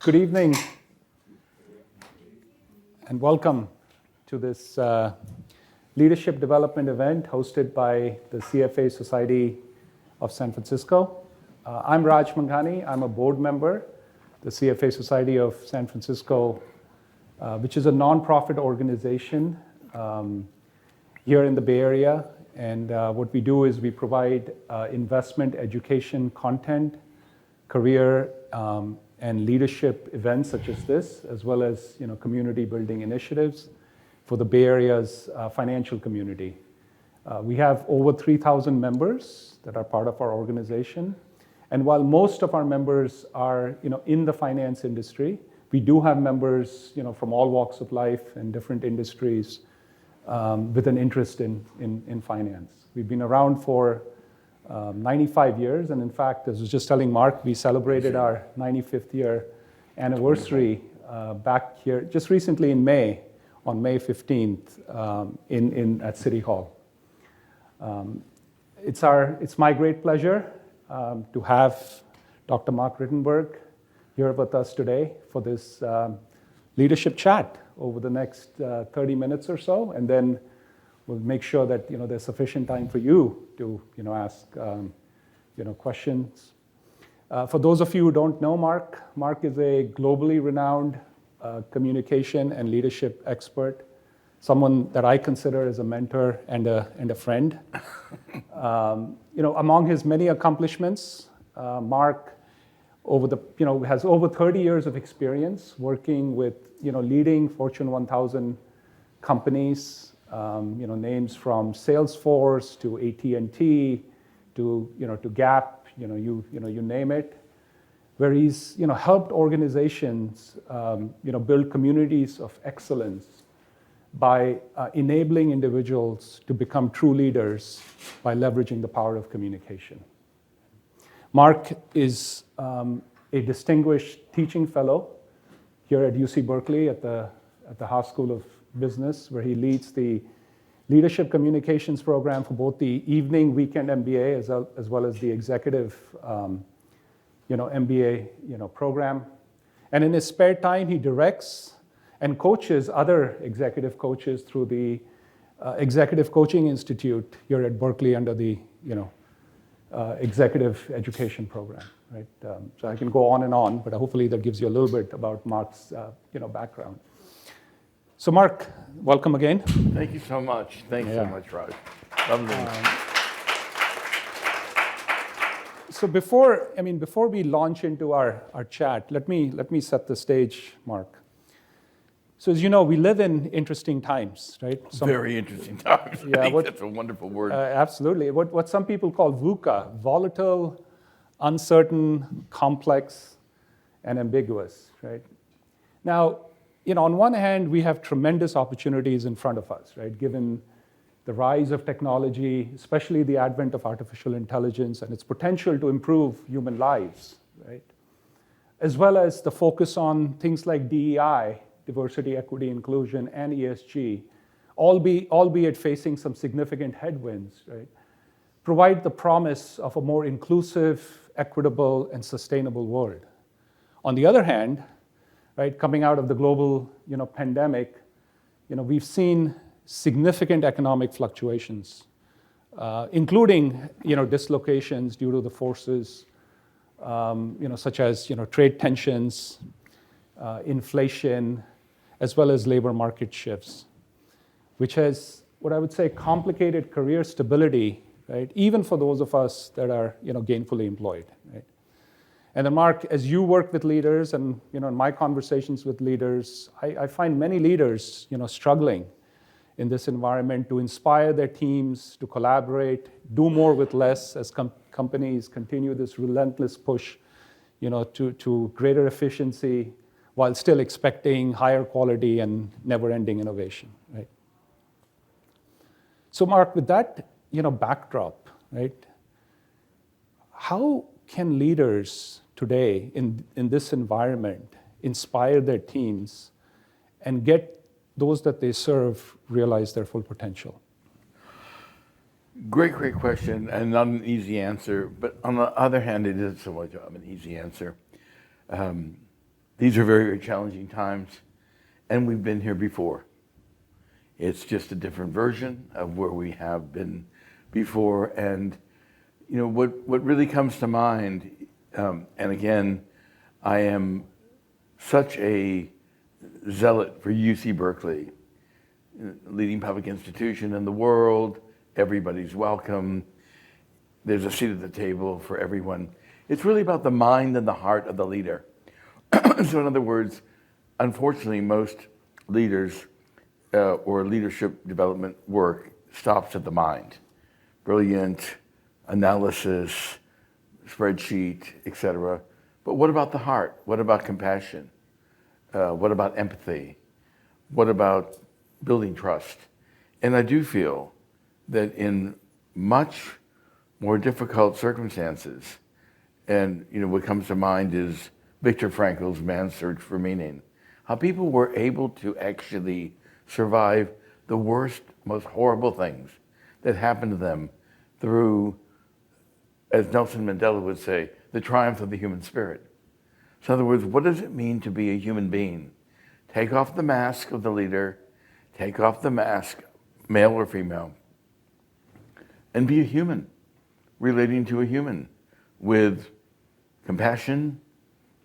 Good evening, and welcome to this leadership development event hosted by the CFA Society of San Francisco. I'm Raj Manghani. I'm a board member, the CFA Society of San Francisco, which is a nonprofit organization here in the Bay Area. And what we do is we provide investment education content, career and leadership events such as this, as well as community building initiatives for the Bay Area's financial community. We have over 3,000 members that are part of our organization. And while most of our members are in the finance industry, we do have members from all walks of life and different industries with an interest in finance. We've been around for 95 years, and in fact, as I was just telling Mark, we celebrated our 95th year anniversary back here just recently in May, on May 15th at City Hall. It's my great pleasure to have Dr. Mark Rittenberg here with us today for this leadership chat over the next 30 minutes or so, and then we'll make sure that there's sufficient time for you to ask questions. For those of you who don't know Mark is a globally renowned communication and leadership expert, someone that I consider as a mentor and a friend. Among his many accomplishments, Mark has over 30 years of experience working with leading Fortune 1000 companies. Names from Salesforce to AT&T to Gap, you name it, where he's helped organizations build communities of excellence by enabling individuals to become true leaders by leveraging the power of communication. Mark is a distinguished teaching fellow here at UC Berkeley at the Haas School of Business, where he leads the leadership communications program for both the evening weekend MBA as well as the executive MBA program. And in his spare time, he directs and coaches other executive coaches through the Executive Coaching Institute here at Berkeley under the executive education program. Right? So I can go on and on, but hopefully that gives you a little bit about Mark's background. So Mark, welcome again. Thank you so much. Thanks so much, Raj. So before we launch into our chat, let me set the stage, Mark. So as you know, we live in interesting times, right? Very interesting times. I think that's a wonderful word. Absolutely. What some people call VUCA, volatile, uncertain, complex, and ambiguous, right? Now, on one hand, we have tremendous opportunities in front of us, right? Given the rise of technology, especially the advent of artificial intelligence and its potential to improve human lives, right? As well as the focus on things like DEI, diversity, equity, inclusion, and ESG, albeit facing some significant headwinds, right? Provide the promise of a more inclusive, equitable, and sustainable world. On the other hand, right, coming out of the global pandemic, we've seen significant economic fluctuations, including dislocations due to the forces such as trade tensions, inflation, as well as labor market shifts, which has what I would say complicated career stability, right, even for those of us that are gainfully employed, right? And then Mark, as you work with leaders and in my conversations with leaders, I find many leaders struggling in this environment to inspire their teams to collaborate, do more with less as companies continue this relentless push to greater efficiency while still expecting higher quality and never-ending innovation, right? So Mark, with that backdrop, right, how can leaders today in this environment inspire their teams and get those that they serve realize their full potential? Great question, and not an easy answer. But on the other hand, it is somewhat of an easy answer. These are very, very challenging times, and we've been here before. It's just a different version of where we have been before. And you know what really comes to mind, and again, I am such a zealot for UC Berkeley, leading public institution in the world. Everybody's welcome. There's a seat at the table for everyone. It's really about the mind and the heart of the leader. So in other words, unfortunately, most leaders or leadership development work stops at the mind. Brilliant analysis, spreadsheet, etc. But what about the heart? What about compassion? What about empathy? What about building trust? And I do feel that in much more difficult circumstances, and you know what comes to mind is Viktor Frankl's Man's Search for Meaning, how people were able to actually survive the worst, most horrible things that happened to them through, as Nelson Mandela would say, the triumph of the human spirit. So in other words, what does it mean to be a human being? Take off the mask of the leader, take off the mask, male or female, and be a human, relating to a human with compassion,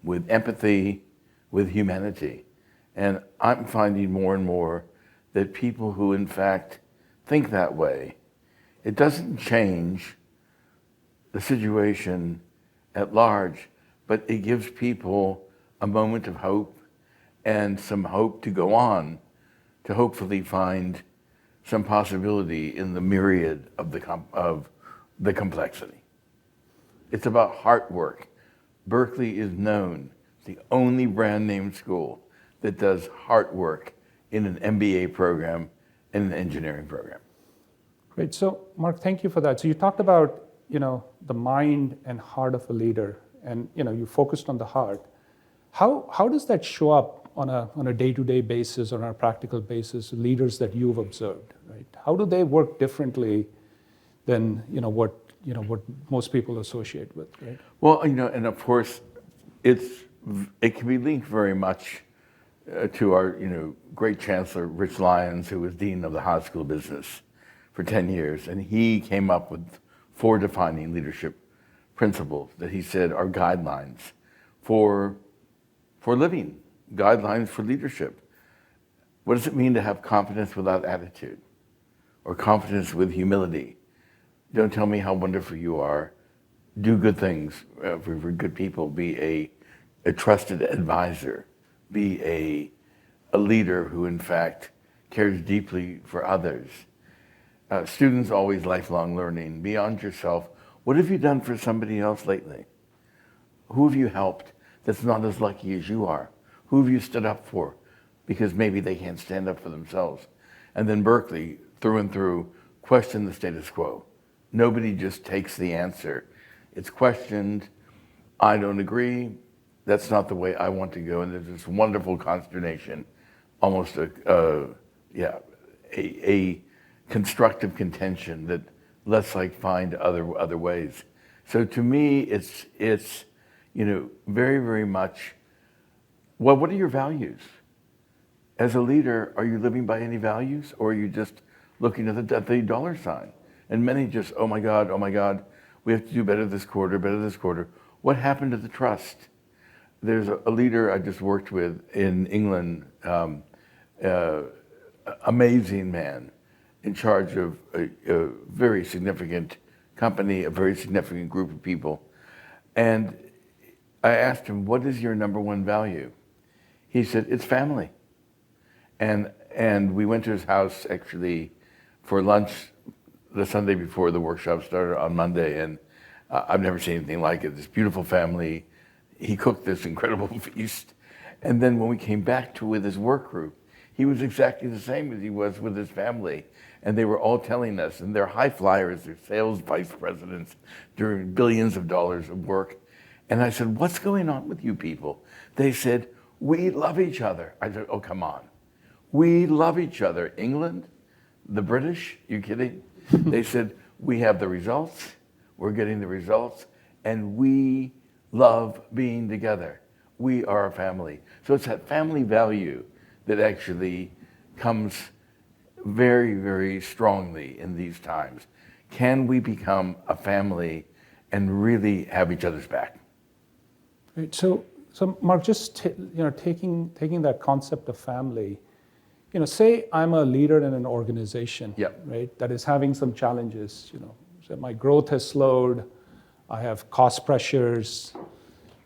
with empathy, with humanity. And I'm finding more and more that people who in fact think that way, it doesn't change the situation at large, but it gives people a moment of hope and some hope to go on, to hopefully find some possibility in the myriad of the complexity. It's about heart work. Berkeley is known as the only brand name school that does heart work in an MBA program and an engineering program. Great. So, Mark, thank you for that. So you talked about, the mind and heart of a leader, and you focused on the heart. How does that show up on a day-to-day basis, on a practical basis, leaders that you've observed, right? How do they work differently than what most people associate with, right? Well, and of course, it can be linked very much to our great Chancellor Rich Lyons, who was Dean of the Haas School of Business for 10 years, and he came up with 4 defining leadership principles that he said are guidelines for living, guidelines for leadership. What does it mean to have confidence without attitude, or confidence with humility? Don't tell me how wonderful you are. Do good things for good people. Be a trusted advisor. Be a leader who, in fact, cares deeply for others. Students always lifelong learning. Beyond yourself, what have you done for somebody else lately? Who have you helped that's not as lucky as you are? Who have you stood up for? Because maybe they can't stand up for themselves. And then Berkeley, through and through, question the status quo. Nobody just takes the answer. It's questioned. I don't agree. That's not the way I want to go. And there's this wonderful consternation, almost a constructive contention that let's find other ways. So to me, it's very, very much, well, what are your values? As a leader, are you living by any values, or are you just looking at the dollar sign? And many just, oh my God, we have to do better this quarter. What happened to the trust? There's a leader I just worked with in England, amazing man, in charge of a very significant company, a very significant group of people. And I asked him, what is your number one value? He said, it's family. And we went to his house actually for lunch the Sunday before the workshop started on Monday, and I've never seen anything like it. This beautiful family. He cooked this incredible feast. And then when we came back with his work group, he was exactly the same as he was with his family. And they were all telling us, and they're high flyers, they're sales vice presidents, doing billions of dollars of work. And I said, what's going on with you people? They said, we love each other. I said, oh, come on. We love each other. England, the British, you kidding? They said, we have the results, we're getting the results, and we love being together. we are a family. So it's that family value that actually comes very, very strongly in these times. Can we become a family and really have each other's back? Right. So Mark, just taking that concept of family, say I'm a leader in an organization, Yep. right, that is having some challenges. So my growth has slowed, I have cost pressures.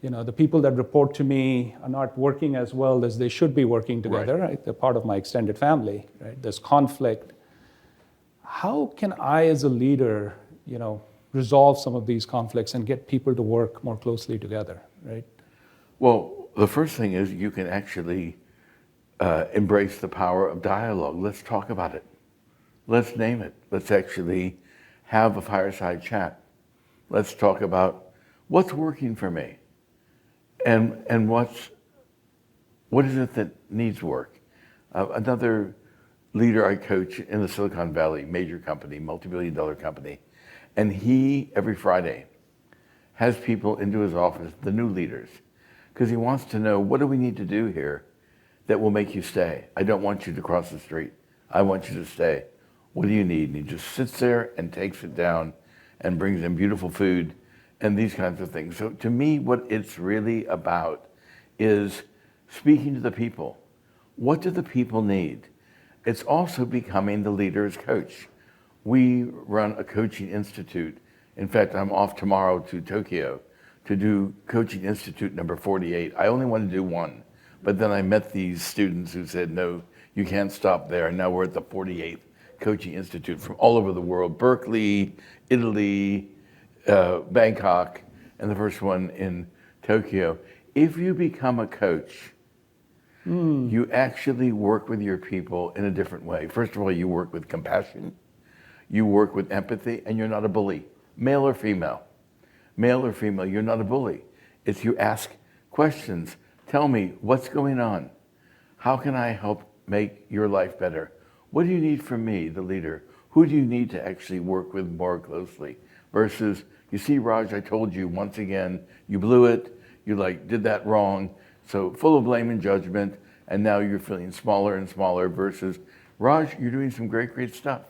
The people that report to me are not working as well as they should be working together, right? They're part of my extended family, right? There's conflict. How can I, as a leader, resolve some of these conflicts and get people to work more closely together, right? Well, the first thing is you can actually embrace the power of dialogue. Let's talk about it. Let's name it. Let's actually have a fireside chat. Let's talk about what's working for me and what is it that needs work. Another leader I coach in the Silicon Valley, major company, multi-billion-dollar company, and he, every Friday, has people into his office, the new leaders, because he wants to know, what do we need to do here that will make you stay? I don't want you to cross the street. I want you to stay. What do you need? And he just sits there and takes it down and brings in beautiful food and these kinds of things. So to me, what it's really about is speaking to the people. What do the people need? It's also becoming the leader's coach. We run a coaching institute. In fact, I'm off tomorrow to Tokyo to do Coaching Institute number 48. I only want to do one, but then I met these students who said, no, you can't stop there. And now we're at the 48th Coaching Institute from all over the world, Berkeley, Italy, Bangkok, and the first one in Tokyo. If you become a coach, you actually work with your people in a different way. First of all, you work with compassion, you work with empathy, and you're not a bully, male or female. Male or female, you're not a bully. It's you ask questions. Tell me, what's going on? How can I help make your life better? What do you need from me, the leader? Who do you need to actually work with more closely? Versus, you see, Raj, I told you once again, you blew it, you did that wrong, so full of blame and judgment, and now you're feeling smaller and smaller versus, Raj, you're doing some great, great stuff.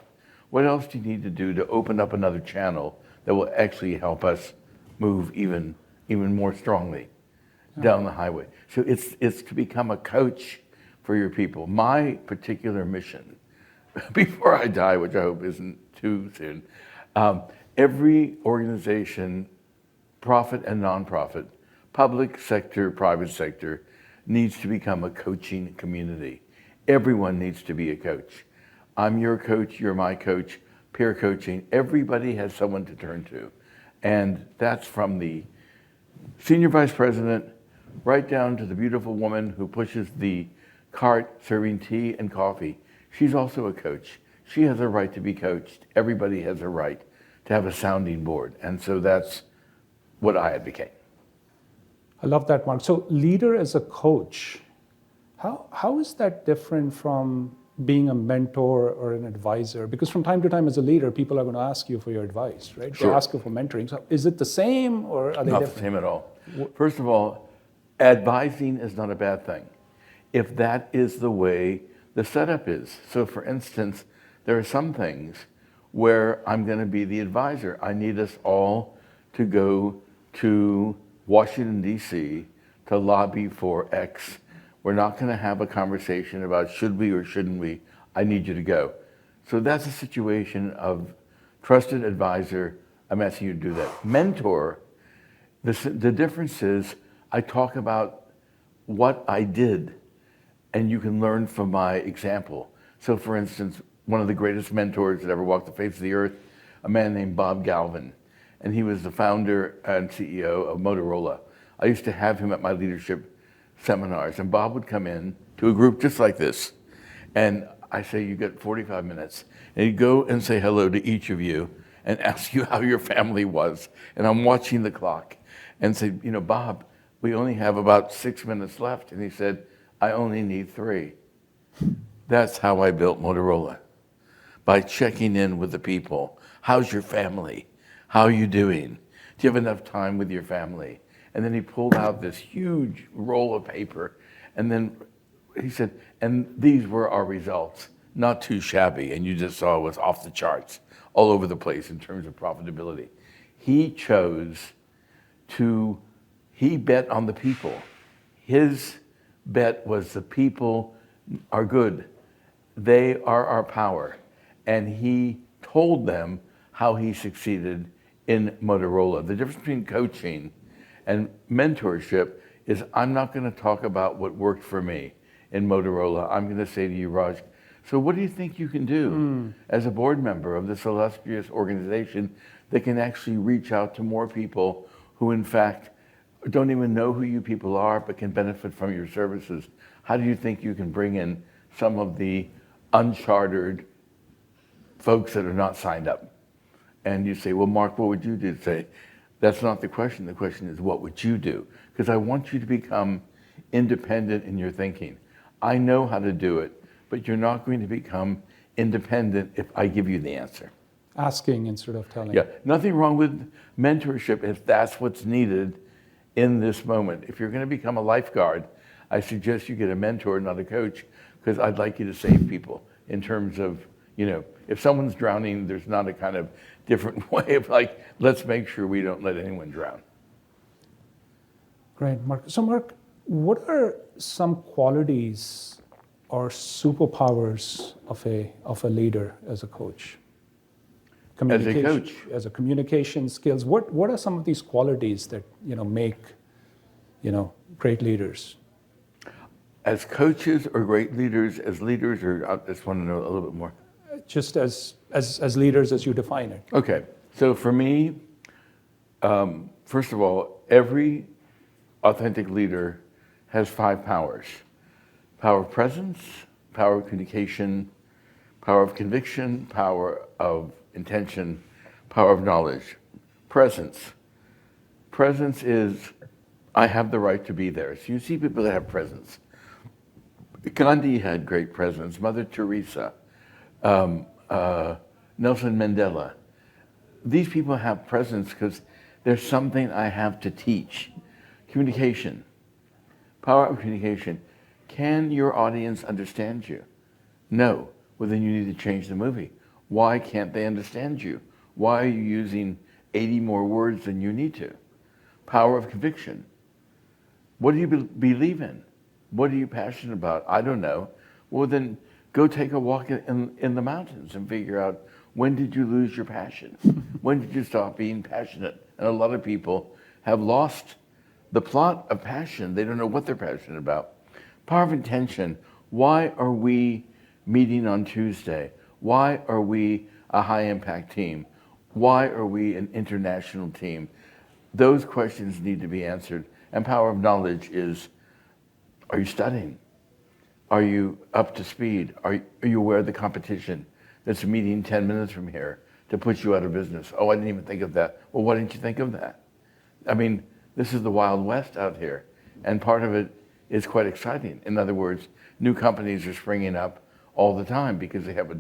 What else do you need to do to open up another channel that will actually help us move even more strongly down the highway? So it's to become a coach for your people. My particular mission, before I die, which I hope isn't too soon, every organization, profit and nonprofit, public sector, private sector, needs to become a coaching community. Everyone needs to be a coach. I'm your coach, you're my coach, peer coaching. Everybody has someone to turn to. And that's from the senior vice president right down to the beautiful woman who pushes the cart serving tea and coffee. She's also a coach. She has a right to be coached. Everybody has a right to have a sounding board. And so that's what I advocate. I love that, Mark. So leader as a coach, how is that different from being a mentor or an advisor? Because from time to time as a leader, people are going to ask you for your advice, right? Sure. They ask you for mentoring. So is it the same or are they Not different? the same at all. First of all, advising is not a bad thing if that is the way the setup is. So for instance, there are some things where I'm going to be the advisor. I need us all to go to Washington, D.C. to lobby for X. We're not going to have a conversation about should we or shouldn't we. I need you to go. So that's a situation of trusted advisor. I'm asking you to do that. Mentor, the difference is I talk about what I did and you can learn from my example. So for instance, one of the greatest mentors that ever walked the face of the earth, a man named Bob Galvin, and he was the founder and CEO of Motorola. I used to have him at my leadership seminars, and Bob would come in to a group just like this, and I say, you got 45 minutes, and he'd go and say hello to each of you and ask you how your family was, and I'm watching the clock, and say, Bob, we only have about 6 minutes left, and he said, I only need 3. That's how I built Motorola, by checking in with the people. How's your family? How are you doing? Do you have enough time with your family? And then he pulled out this huge roll of paper, and then he said, and these were our results. Not too shabby, and you just saw it was off the charts, all over the place in terms of profitability. He bet on the people. His bet was the people are good. They are our power. And he told them how he succeeded in Motorola. The difference between coaching and mentorship is I'm not going to talk about what worked for me in Motorola. I'm going to say to you, Raj, so what do you think you can do as a board member of this illustrious organization that can actually reach out to more people who in fact don't even know who you people are but can benefit from your services? How do you think you can bring in some of the unchartered folks that are not signed up? And you say, well, Mark, what would you do? Say, that's not the question. The question is, what would you do? Because I want you to become independent in your thinking. I know how to do it, but you're not going to become independent if I give you the answer. Asking instead of telling. Yeah, nothing wrong with mentorship if that's what's needed in this moment. If you're going to become a lifeguard, I suggest you get a mentor, not a coach, because I'd like you to save people in terms of, if someone's drowning, there's not a kind of different way of like, let's make sure we don't let anyone drown. Great, Mark. So Mark, what are some qualities or superpowers of a leader as a coach? As a coach? As a communication skills. What are some of these qualities that make great leaders? As coaches or great leaders, as leaders, or I just want to know a little bit more. Just as leaders as you define it. Okay, so for me, first of all, every authentic leader has 5 powers. Power of presence, power of communication, power of conviction, power of intention, power of knowledge. Presence. Presence is, I have the right to be there. So you see people that have presence. Gandhi had great presence. Mother Teresa, Nelson Mandela. These people have presence because there's something I have to teach. Communication. Power of communication. Can your audience understand you? No. Well, then you need to change the movie. Why can't they understand you? Why are you using 80 more words than you need to? Power of conviction. What do you believe in? What are you passionate about? I don't know. Well, then go take a walk in the mountains and figure out, when did you lose your passion? When did you stop being passionate? And a lot of people have lost the plot of passion. They don't know what they're passionate about. Power of intention. Why are we meeting on Tuesday? Why are we a high-impact team? Why are we an international team? Those questions need to be answered. And power of knowledge is, are you studying? Are you up to speed? Are you aware of the competition that's meeting 10 minutes from here to put you out of business? Oh, I didn't even think of that. Well, why didn't you think of that? I mean, this is the Wild West out here. And part of it is quite exciting. In other words, new companies are springing up all the time because they have a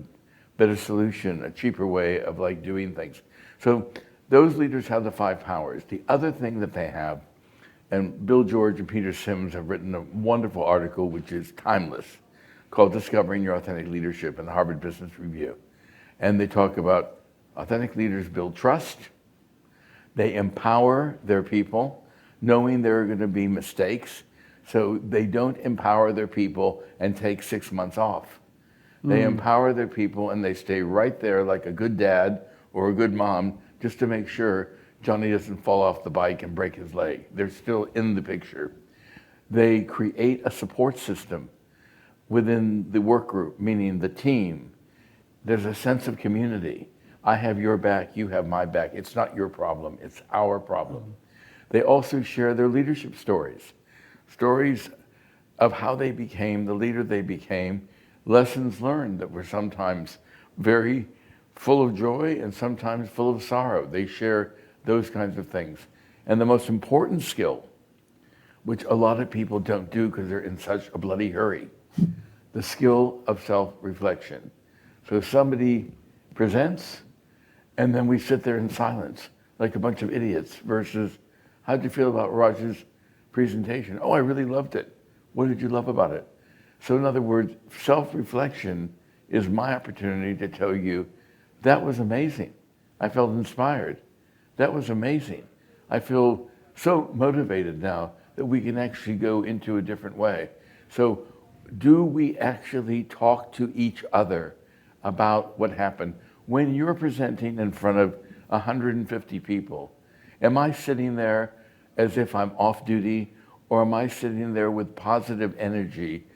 better solution, a cheaper way of like doing things. So those leaders have the 5 powers. The other thing that they have, and Bill George and Peter Sims have written a wonderful article, which is timeless, called Discovering Your Authentic Leadership in the Harvard Business Review. And they talk about authentic leaders build trust. They empower their people, knowing there are going to be mistakes. So they don't empower their people and take 6 months off. They empower their people and they stay right there like a good dad or a good mom just to make sure Johnny doesn't fall off the bike and break his leg. They're still in the picture. They create a support system within the work group, meaning the team. There's a sense of community. I have your back, you have my back. It's not your problem, it's our problem. They also share their leadership stories. Stories of how they became the leader they became, lessons learned that were sometimes very full of joy and sometimes full of sorrow. They share those kinds of things. And the most important skill, which a lot of people don't do because they're in such a bloody hurry, the skill of self-reflection. So somebody presents, and then we sit there in silence like a bunch of idiots versus, How'd you feel about Roger's presentation? Oh, I really loved it. What did you love about it? So in other words, self-reflection is my opportunity to tell you, that was amazing. I felt inspired. That was amazing. I feel so motivated now that we can actually go into a different way. So do we actually talk to each other about what happened? When you're presenting in front of 150 people, am I sitting there as if I'm off duty, or am I sitting there with positive energy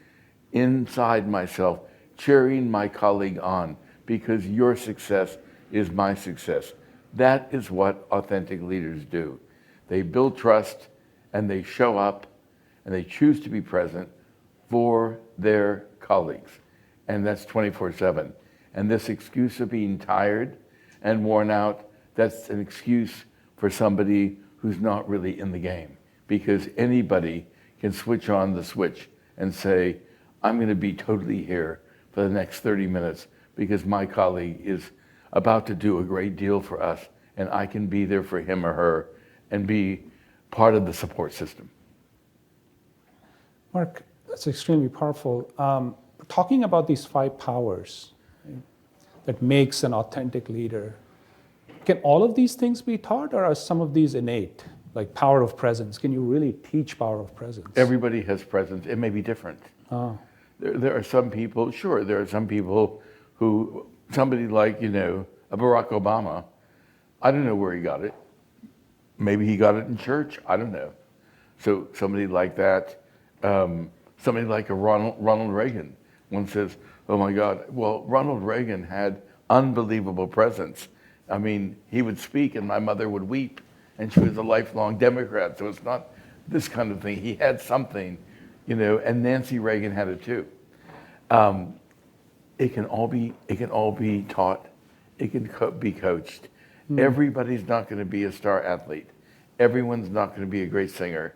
inside myself, cheering my colleague on because your success is my success? That is what authentic leaders do. They build trust and they show up and they choose to be present for their colleagues. And that's 24/7. And this excuse of being tired and worn out, that's an excuse for somebody who's not really in the game. Because anybody can switch on the switch and say, I'm going to be totally here for the next 30 minutes because my colleague is about to do a great deal for us and I can be there for him or her and be part of the support system. Mark, that's extremely powerful. Talking about these 5 powers, right, that makes an authentic leader, can all of these things be taught, or are some of these innate? Like power of presence, can you really teach power of presence? Everybody has presence. It may be different. Oh. There are some people, sure, there are some people who, somebody like, a Barack Obama, I don't know where he got it. Maybe he got it in church, I don't know. So somebody like that, somebody like a Ronald Reagan. One says, oh my God, well, Ronald Reagan had unbelievable presence. I mean, he would speak and my mother would weep, and she was a lifelong Democrat, so it's not this kind of thing. He had something, and Nancy Reagan had it too. It can all be taught. It can be coached. Everybody's not going to be a star athlete. Everyone's not going to be a great singer.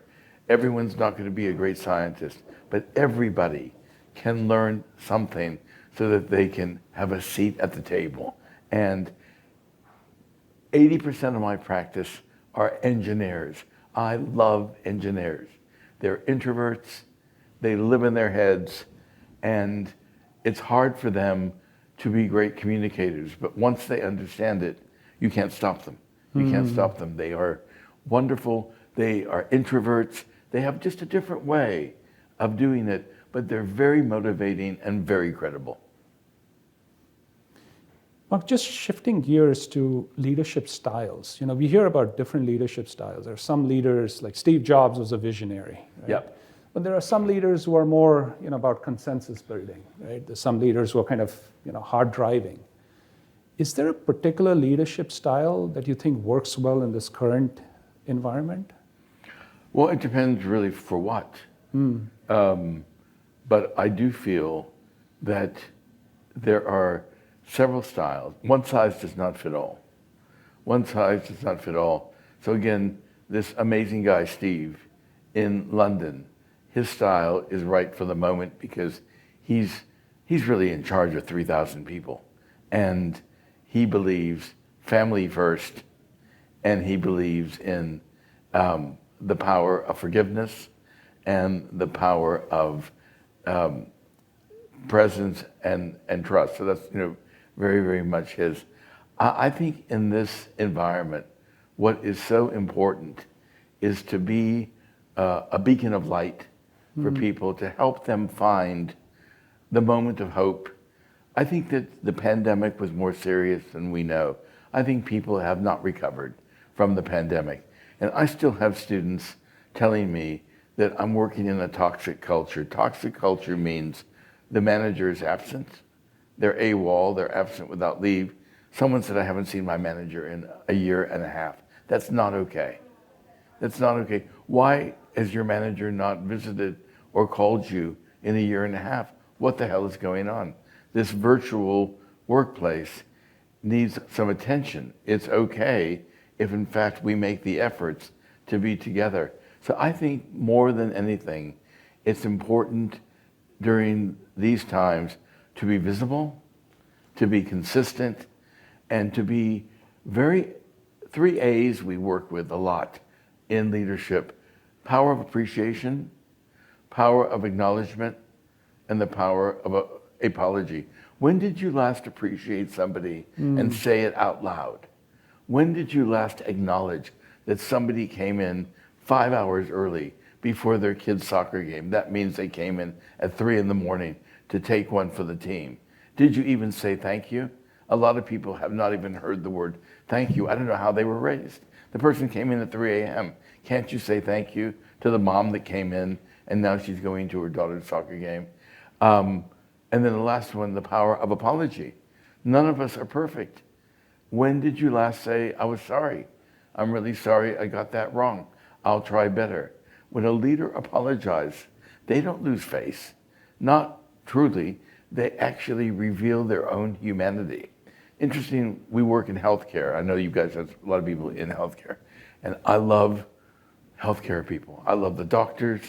Everyone's not going to be a great scientist. But everybody can learn something so that they can have a seat at the table. And 80% of my practice are engineers. I love engineers. They're introverts. They live in their heads. And it's hard for them to be great communicators. But once they understand it, you can't stop them. You can't stop them. They are wonderful. They are introverts. They have just a different way of doing it, but they're very motivating and very credible. Mark, just shifting gears to leadership styles. We hear about different leadership styles. There are some leaders, like Steve Jobs was a visionary. Right? Yep. But there are some leaders who are more, about consensus building, right? There's some leaders who are kind of, hard driving. Is there a particular leadership style that you think works well in this current environment? Well, it depends really for what. But I do feel that there are several styles. One size does not fit all. One size does not fit all. So again, this amazing guy, Steve, in London, his style is right for the moment because he's really in charge of 3,000 people. And he believes family first, and he believes in the power of forgiveness and the power of presence and trust. So that's very, very much his. I think in this environment, what is so important is to be a beacon of light for people, to help them find the moment of hope. I think that the pandemic was more serious than we know. I think people have not recovered from the pandemic. And I still have students telling me that I'm working in a toxic culture. Toxic culture means the manager is absent. They're AWOL, they're absent without leave. Someone said, I haven't seen my manager in a year and a half. That's not okay. That's not okay. Why has your manager not visited or called you in a year and a half? What the hell is going on? This virtual workplace needs some attention. It's okay if in fact we make the efforts to be together. So I think more than anything, it's important during these times to be visible, to be consistent, and to be 3 A's we work with a lot in leadership: power of appreciation, power of acknowledgement, and the power of apology. When did you last appreciate somebody and say it out loud? When did you last acknowledge that somebody came in 5 hours early before their kid's soccer game? That means they came in at 3 in the morning to take one for the team. Did you even say thank you? A lot of people have not even heard the word thank you. I don't know how they were raised. The person came in at 3 a.m. Can't you say thank you to the mom that came in and now she's going to her daughter's soccer game? And then the last one, the power of apology. None of us are perfect. When did you last say, I was sorry? I'm really sorry I got that wrong. I'll try better. When a leader apologizes, they don't lose face. Not truly, they actually reveal their own humanity. Interesting, we work in healthcare. I know you guys have a lot of people in healthcare. And I love healthcare people. I love the doctors.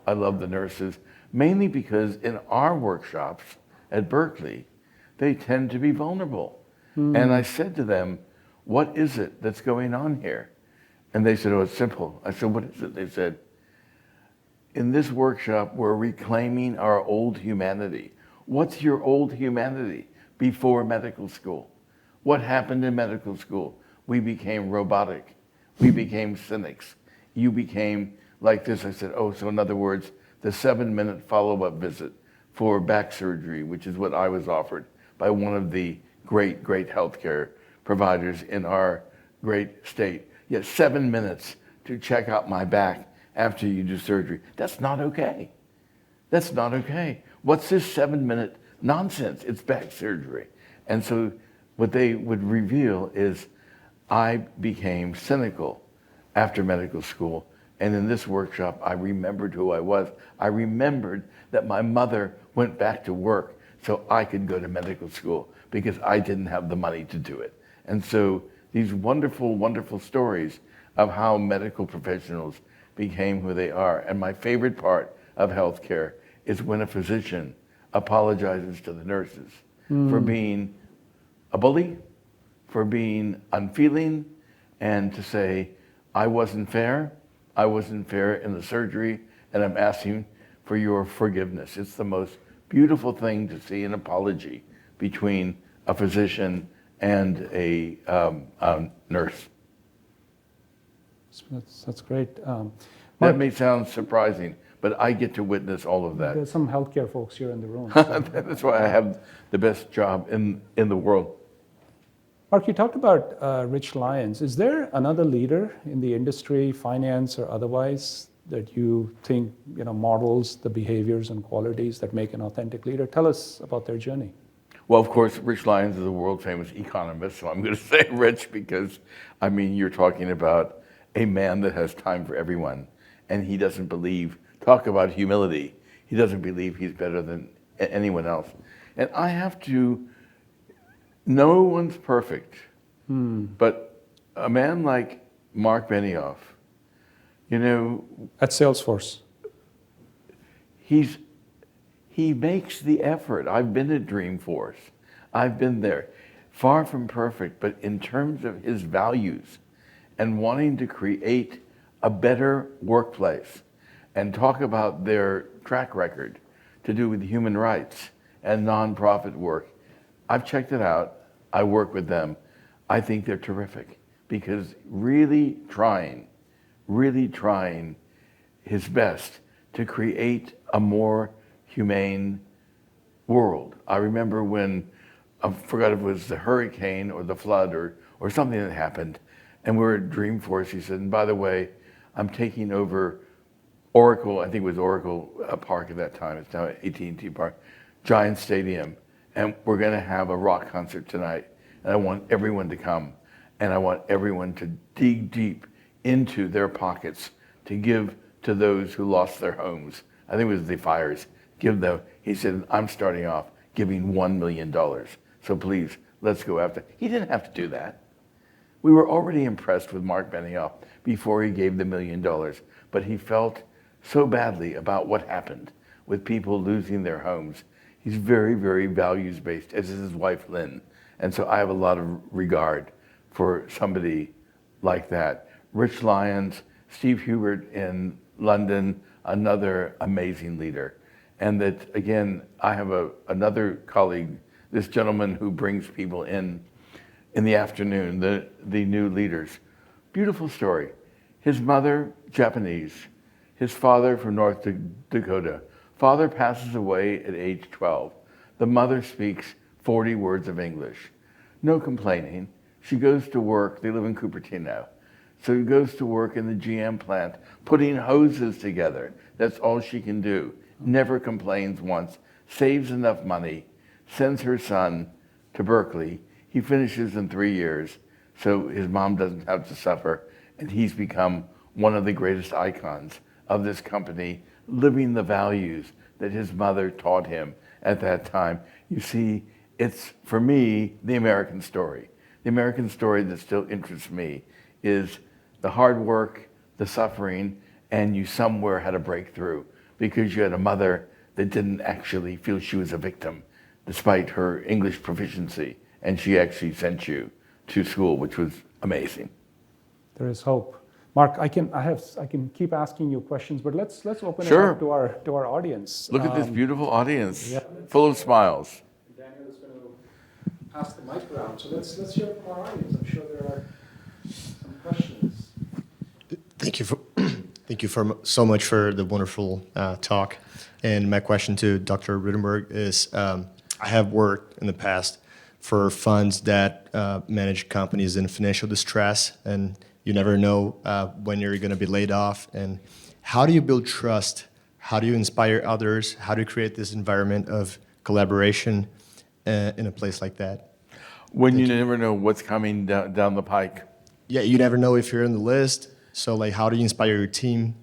I love the nurses. Mainly because in our workshops at Berkeley, they tend to be vulnerable. And I said to them, what is it that's going on here? And they said, oh, it's simple. I said, what is it? They said, in this workshop, we're reclaiming our old humanity. What's your old humanity before medical school? What happened in medical school? We became robotic. We became cynics. You became like this. I said, oh, so in other words, the 7-minute follow-up visit for back surgery, which is what I was offered by one of the great healthcare providers in our great state. Yet 7 minutes to check out my back after you do surgery. That's not okay. That's not okay. What's this 7-minute nonsense? It's back surgery. And so what they would reveal is I became cynical after medical school. And in this workshop, I remembered who I was. I remembered that my mother went back to work so I could go to medical school because I didn't have the money to do it. And so these wonderful, wonderful stories of how medical professionals became who they are. And my favorite part of healthcare is when a physician apologizes to the nurses for being a bully, for being unfeeling, and to say, I wasn't fair in the surgery, and I'm asking for your forgiveness. It's the most beautiful thing to see an apology between a physician and a nurse. That's great. That may sound surprising, but I get to witness all of that. There's some healthcare folks here in the room. So. That's why I have the best job in the world. Mark, you talked about Rich Lyons. Is there another leader in the industry, finance or otherwise, that you think models the behaviors and qualities that make an authentic leader? Tell us about their journey. Well, of course, Rich Lyons is a world-famous economist, so I'm going to say Rich because, you're talking about a man that has time for everyone, and he doesn't believe, talk about humility, he doesn't believe he's better than anyone else. And I have to, no one's perfect, but a man like Mark Benioff, at Salesforce. He makes the effort. I've been at Dreamforce. I've been there. Far from perfect, but in terms of his values and wanting to create a better workplace and talk about their track record to do with human rights and nonprofit work. I've checked it out. I work with them. I think they're terrific because really trying his best to create a more humane world. I remember when, I forgot if it was the hurricane or the flood or something that happened, and we were at Dreamforce. He said, and by the way, I'm taking over Oracle, I think it was Oracle Park at that time, it's now AT&T Park, giant stadium, and we're gonna have a rock concert tonight, and I want everyone to come, and I want everyone to dig deep into their pockets to give to those who lost their homes. I think it was the fires. Give them, he said, I'm starting off giving $1 million. So please, let's go after. He didn't have to do that. We were already impressed with Mark Benioff before he gave the $1 million, but he felt so badly about what happened with people losing their homes. He's very, very values-based, as is his wife, Lynn. And so I have a lot of regard for somebody like that. Rich Lyons Steve Hubert in London, another amazing leader. And that, again, I have another colleague, this gentleman who brings people in the afternoon, the new leaders. Beautiful story. His mother, Japanese. His father from North Dakota. Father passes away at age 12. The mother speaks 40 words of English. No complaining. She goes to work. They live in Cupertino. So he goes to work in the GM plant, putting hoses together. That's all she can do. Never complains once. Saves enough money. Sends her son to Berkeley. He finishes in 3 years, so his mom doesn't have to suffer. And he's become one of the greatest icons of this company, living the values that his mother taught him at that time. You see, it's, for me, the American story. The American story that still interests me is the hard work, the suffering, and you somewhere had a breakthrough because you had a mother that didn't actually feel she was a victim despite her English proficiency, and she actually sent you to school, which was amazing. There is hope. Mark, I can keep asking you questions, but let's open Sure. it up to our audience. Look at this beautiful audience, yeah. full of smiles. Daniel is going to pass the mic around, so let's hear from our audience. I'm sure there are some questions. Thank you so much for the wonderful talk. And my question to Dr. Rittenberg is, I have worked in the past for funds that manage companies in financial distress, and you never know when you're going to be laid off. And how do you build trust? How do you inspire others? How do you create this environment of collaboration in a place like that? When you never know what's coming down the pike. Yeah, you never know if you're on the list. So, like, how do you inspire your team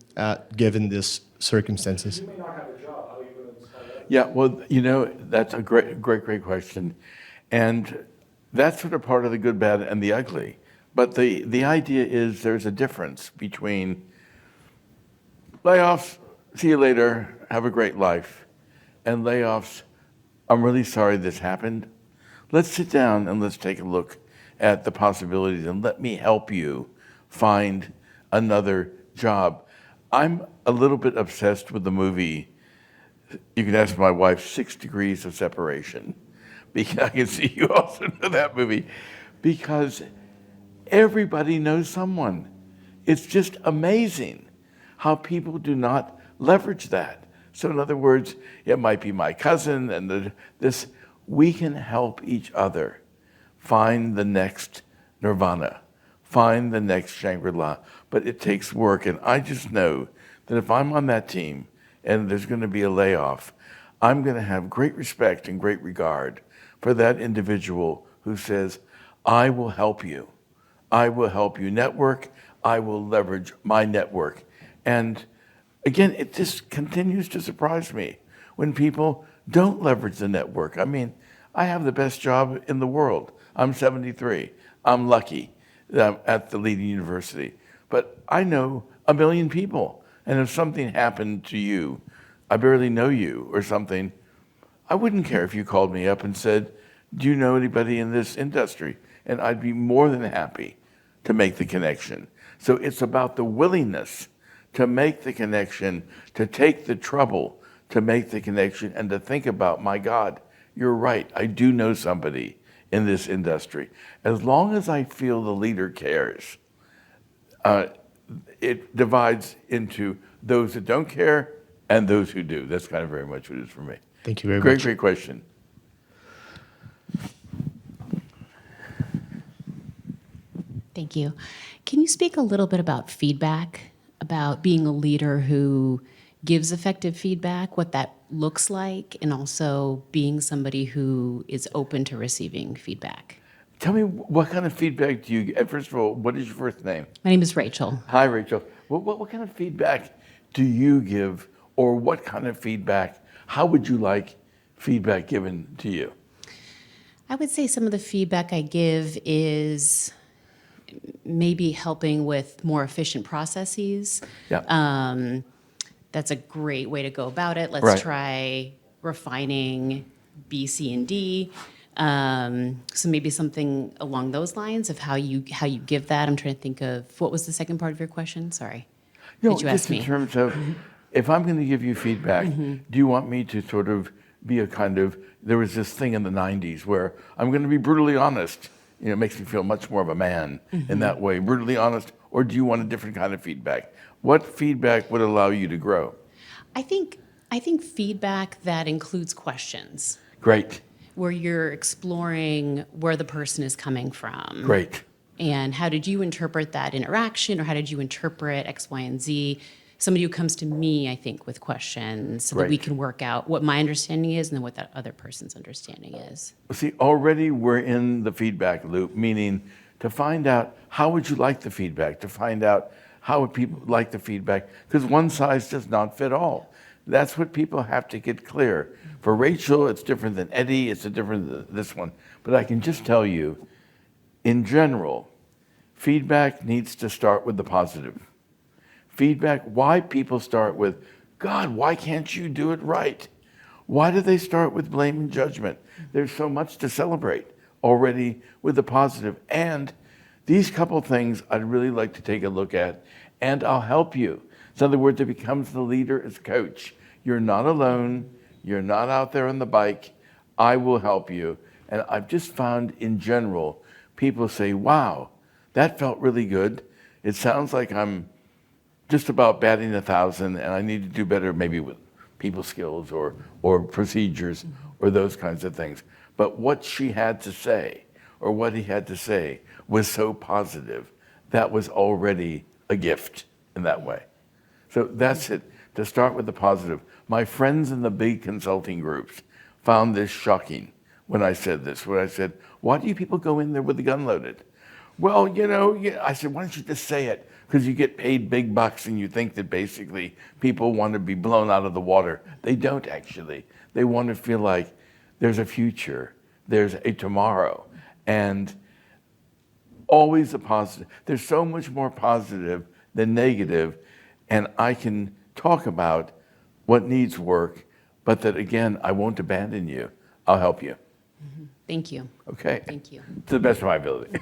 given these circumstances? You may not have a job. How are you going to inspire others? Yeah, well, that's a great question. And that's sort of part of the good, bad, and the ugly. But the idea is there's a difference between layoffs, see you later, have a great life, and layoffs, I'm really sorry this happened. Let's sit down and let's take a look at the possibilities and let me help you find another job. I'm a little bit obsessed with the movie, you can ask my wife, 6 Degrees of Separation. Because I can see you also know that movie. Because everybody knows someone. It's just amazing how people do not leverage that. So in other words, it might be my cousin and we can help each other find the next nirvana, find the next Shangri-La. But it takes work, and I just know that if I'm on that team and there's going to be a layoff, I'm going to have great respect and great regard for that individual who says, I will help you. I will help you network. I will leverage my network. And again, it just continues to surprise me when people don't leverage the network. I mean, I have the best job in the world. I'm 73. I'm lucky that I'm at the leading university. But I know a million people. And if something happened to you, I barely know you or something, I wouldn't care if you called me up and said, do you know anybody in this industry? And I'd be more than happy to make the connection. So it's about the willingness to make the connection, to take the trouble to make the connection, and to think about, my God, you're right, I do know somebody in this industry. As long as I feel the leader cares, it divides into those that don't care and those who do. That's kind of very much what it is for me. Thank you very much. Great question. Thank you. Can you speak a little bit about feedback, about being a leader who gives effective feedback, what that looks like, and also being somebody who is open to receiving feedback? Tell me, what kind of feedback do you get? First of all, what is your first name? My name is Rachel. Hi, Rachel. What kind of feedback do you give, or what kind of feedback, how would you like feedback given to you? I would say some of the feedback I give is maybe helping with more efficient processes. Yeah. That's a great way to go about it. Let's Right. try refining B, C, and D. So maybe something along those lines of how you give that. I'm trying to think of, what was the second part of your question? Sorry. No, Did you just ask in me? terms of, if I'm going to give you feedback, do you want me to sort of be a kind of, there was this thing in the 90s where I'm going to be brutally honest. It makes me feel much more of a man in that way, brutally honest, or do you want a different kind of feedback? What feedback would allow you to grow? I think feedback that includes questions, Great, where you're exploring where the person is coming from. great. And how did you interpret that interaction, or how did you interpret X, Y, and Z? Somebody who comes to me, I think, with questions so that we Great. can work out what my understanding is and then what that other person's understanding is. See, already we're in the feedback loop, meaning to find out how would you like the feedback, to find out how would people like the feedback, because one size does not fit all. That's what people have to get clear. For Rachel, it's different than Eddie, it's different than this one. But I can just tell you, in general, feedback needs to start with the positive. Feedback, why people start with, God, why can't you do it right? Why do they start with blame and judgment? There's so much to celebrate already with the positive. And these couple things I'd really like to take a look at, and I'll help you. So in other words, it becomes the leader as coach. You're not alone. You're not out there on the bike. I will help you. And I've just found in general, people say, wow, that felt really good. It sounds like I'm just about batting 1,000 and I need to do better maybe with people skills or procedures or those kinds of things. But what she had to say or what he had to say was so positive. That was already a gift in that way. So that's it, to start with the positive. My friends in the big consulting groups found this shocking when I said this, when I said, why do you people go in there with the gun loaded? Well, I said, why don't you just say it? Because you get paid big bucks and you think that basically people want to be blown out of the water. They don't actually. They want to feel like there's a future, there's a tomorrow, and always a positive. There's so much more positive than negative, and I can talk about what needs work, but that again, I won't abandon you. I'll help you. Thank you. Okay? Thank you. To the best of my ability.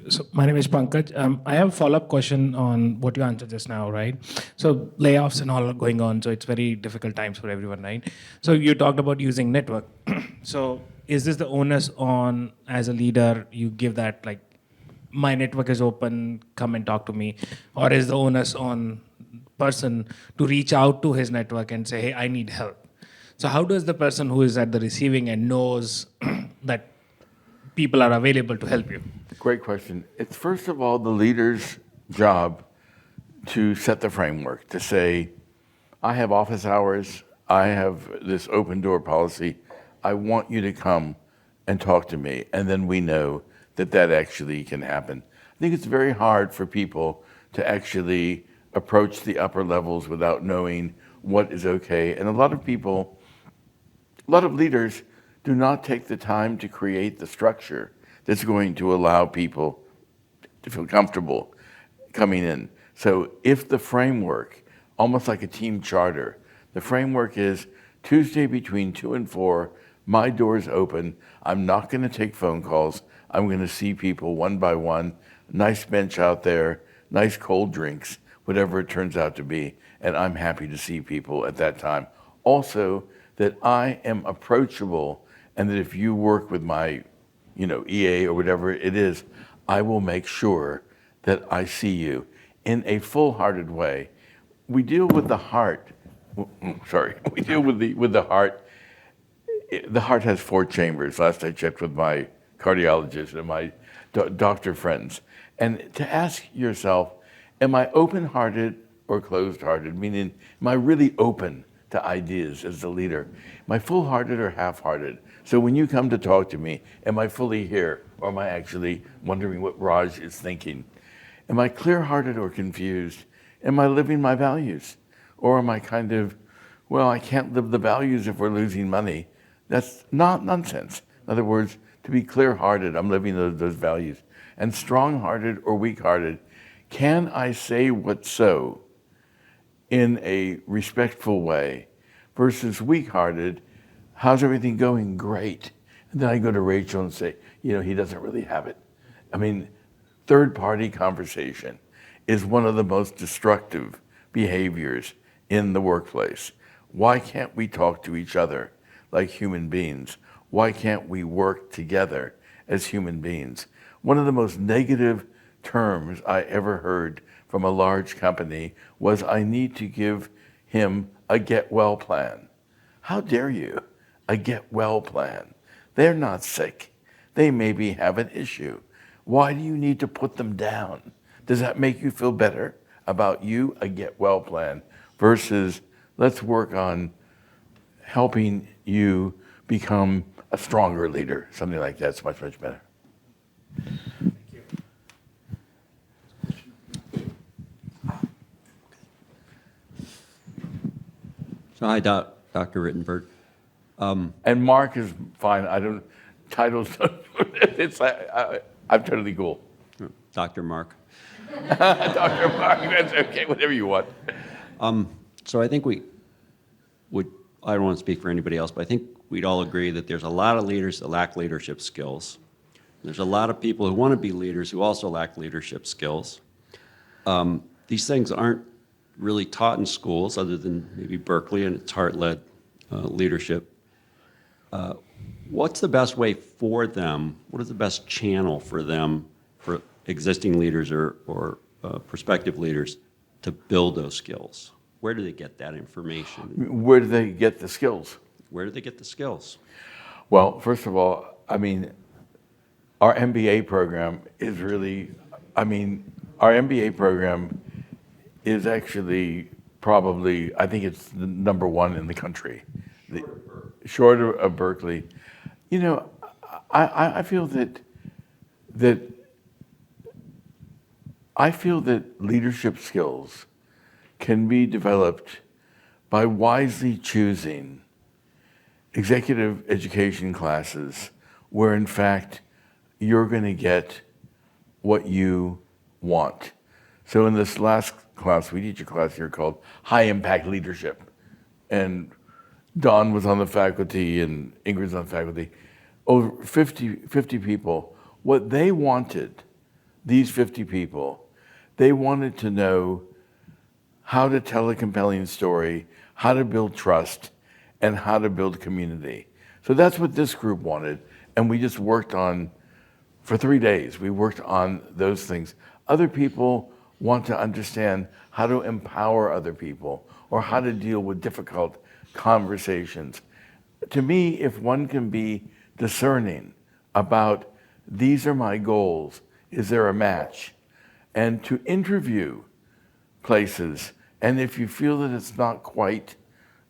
So my name is Pankaj. I have a follow-up question on what you answered just now, right? So layoffs and all are going on, so it's very difficult times for everyone, right? So you talked about using network. So is this the onus on, as a leader, you give that like, my network is open, come and talk to me, or is the onus on person to reach out to his network and say, hey, I need help? So how does the person who is at the receiving end knows that people are available to help you? Great question. It's first of all the leader's job to set the framework, to say, I have office hours, I have this open door policy, I want you to come and talk to me, and then we know that that actually can happen. I think it's very hard for people to actually approach the upper levels without knowing what is okay, and a lot of leaders do not take the time to create the structure that's going to allow people to feel comfortable coming in. So if the framework, almost like a team charter, the framework is Tuesday between 2 and 4, my door's open, I'm not gonna take phone calls, I'm gonna see people one by one, nice bench out there, nice cold drinks, whatever it turns out to be, and I'm happy to see people at that time. Also, that I am approachable, and that if you work with my EA or whatever it is, I will make sure that I see you in a full-hearted way. We deal with the heart. We deal with the heart. The heart has 4 chambers. Last I checked with my cardiologist and my doctor friends. And to ask yourself, am I open-hearted or closed-hearted? Meaning, am I really open to ideas as the leader? Am I full-hearted or half-hearted? So when you come to talk to me, am I fully here, or am I actually wondering what Raj is thinking? Am I clear-hearted or confused? Am I living my values? Or am I kind of, well, I can't live the values if we're losing money. That's not nonsense. In other words, to be clear-hearted, I'm living those values. And strong-hearted or weak-hearted, can I say what's so in a respectful way versus weak-hearted, how's everything going? Great. And then I go to Rachel and say, he doesn't really have it. I mean, third-party conversation is one of the most destructive behaviors in the workplace. Why can't we talk to each other like human beings? Why can't we work together as human beings? One of the most negative terms I ever heard from a large company was, I need to give him a get well plan. How dare you? A get well plan. They're not sick. They maybe have an issue. Why do you need to put them down? Does that make you feel better about you? A get well plan versus let's work on helping you become a stronger leader. Something like that's much, much better. So hi, Dr. Rittenberg. And Mark is fine. I don't, titles, it's, I'm totally cool. Dr. Mark. Dr. Mark, that's okay, whatever you want. So I think we would, I don't want to speak for anybody else, but I think we'd all agree that there's a lot of leaders that lack leadership skills. There's a lot of people who want to be leaders who also lack leadership skills. These things aren't really taught in schools other than maybe Berkeley and its heart-led leadership. What's the best way for them? What is the best channel for them, for existing leaders or prospective leaders, to build those skills? Where do they get that information? Where do they get the skills? Where do they get the skills? Well, first of all, I mean, our MBA program is really, I mean, our MBA program is actually probably, I think it's the number one in the country. Short of Berkeley. You know, I feel that leadership skills can be developed by wisely choosing executive education classes where in fact you're going to get what you want. So in this last class, we teach a class here called High Impact Leadership. And Don was on the faculty and Ingrid's on the faculty. Over 50 people. What they wanted, these 50 people, they wanted to know how to tell a compelling story, how to build trust, and how to build community. So that's what this group wanted. And we just worked on, for 3 days, we worked on those things. Other people want to understand how to empower other people or how to deal with difficult conversations. To me, if one can be discerning about these are my goals, is there a match? And to interview places, and if you feel that it's not quite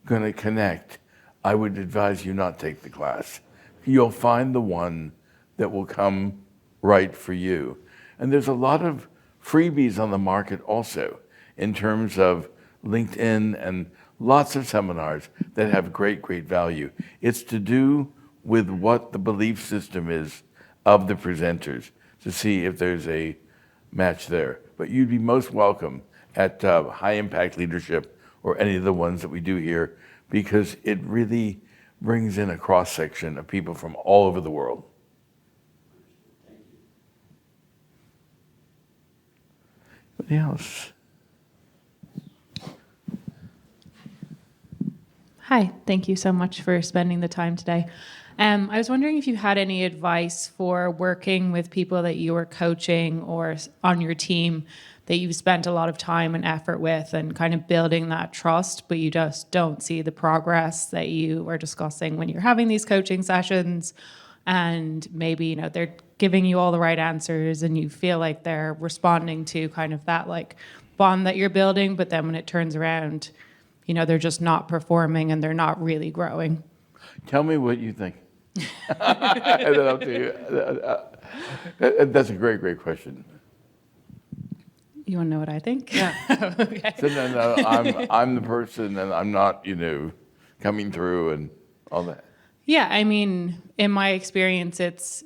going to connect, I would advise you not take the class. You'll find the one that will come right for you. And there's a lot of freebies on the market also in terms of LinkedIn and lots of seminars that have great, great value. It's to do with what the belief system is of the presenters to see if there's a match there. But you'd be most welcome at High Impact Leadership or any of the ones that we do here, because it really brings in a cross-section of people from all over the world. Anybody else? Hi, thank you so much for spending the time today. I was wondering if you had any advice for working with people that you were coaching or on your team that you've spent a lot of time and effort with and kind of building that trust, but you just don't see the progress that you were discussing when you're having these coaching sessions. And maybe, you know, they're giving you all the right answers and you feel like they're responding to kind of that like bond that you're building, but then when it turns around, you know, they're just not performing and they're not really growing. Tell me what you think. And then I'll tell you. That's a great, great question. You want to know what I think? Yeah. Okay. So no, I'm the person, and I'm not, you know, coming through and all that. Yeah, I mean, in my experience, it's,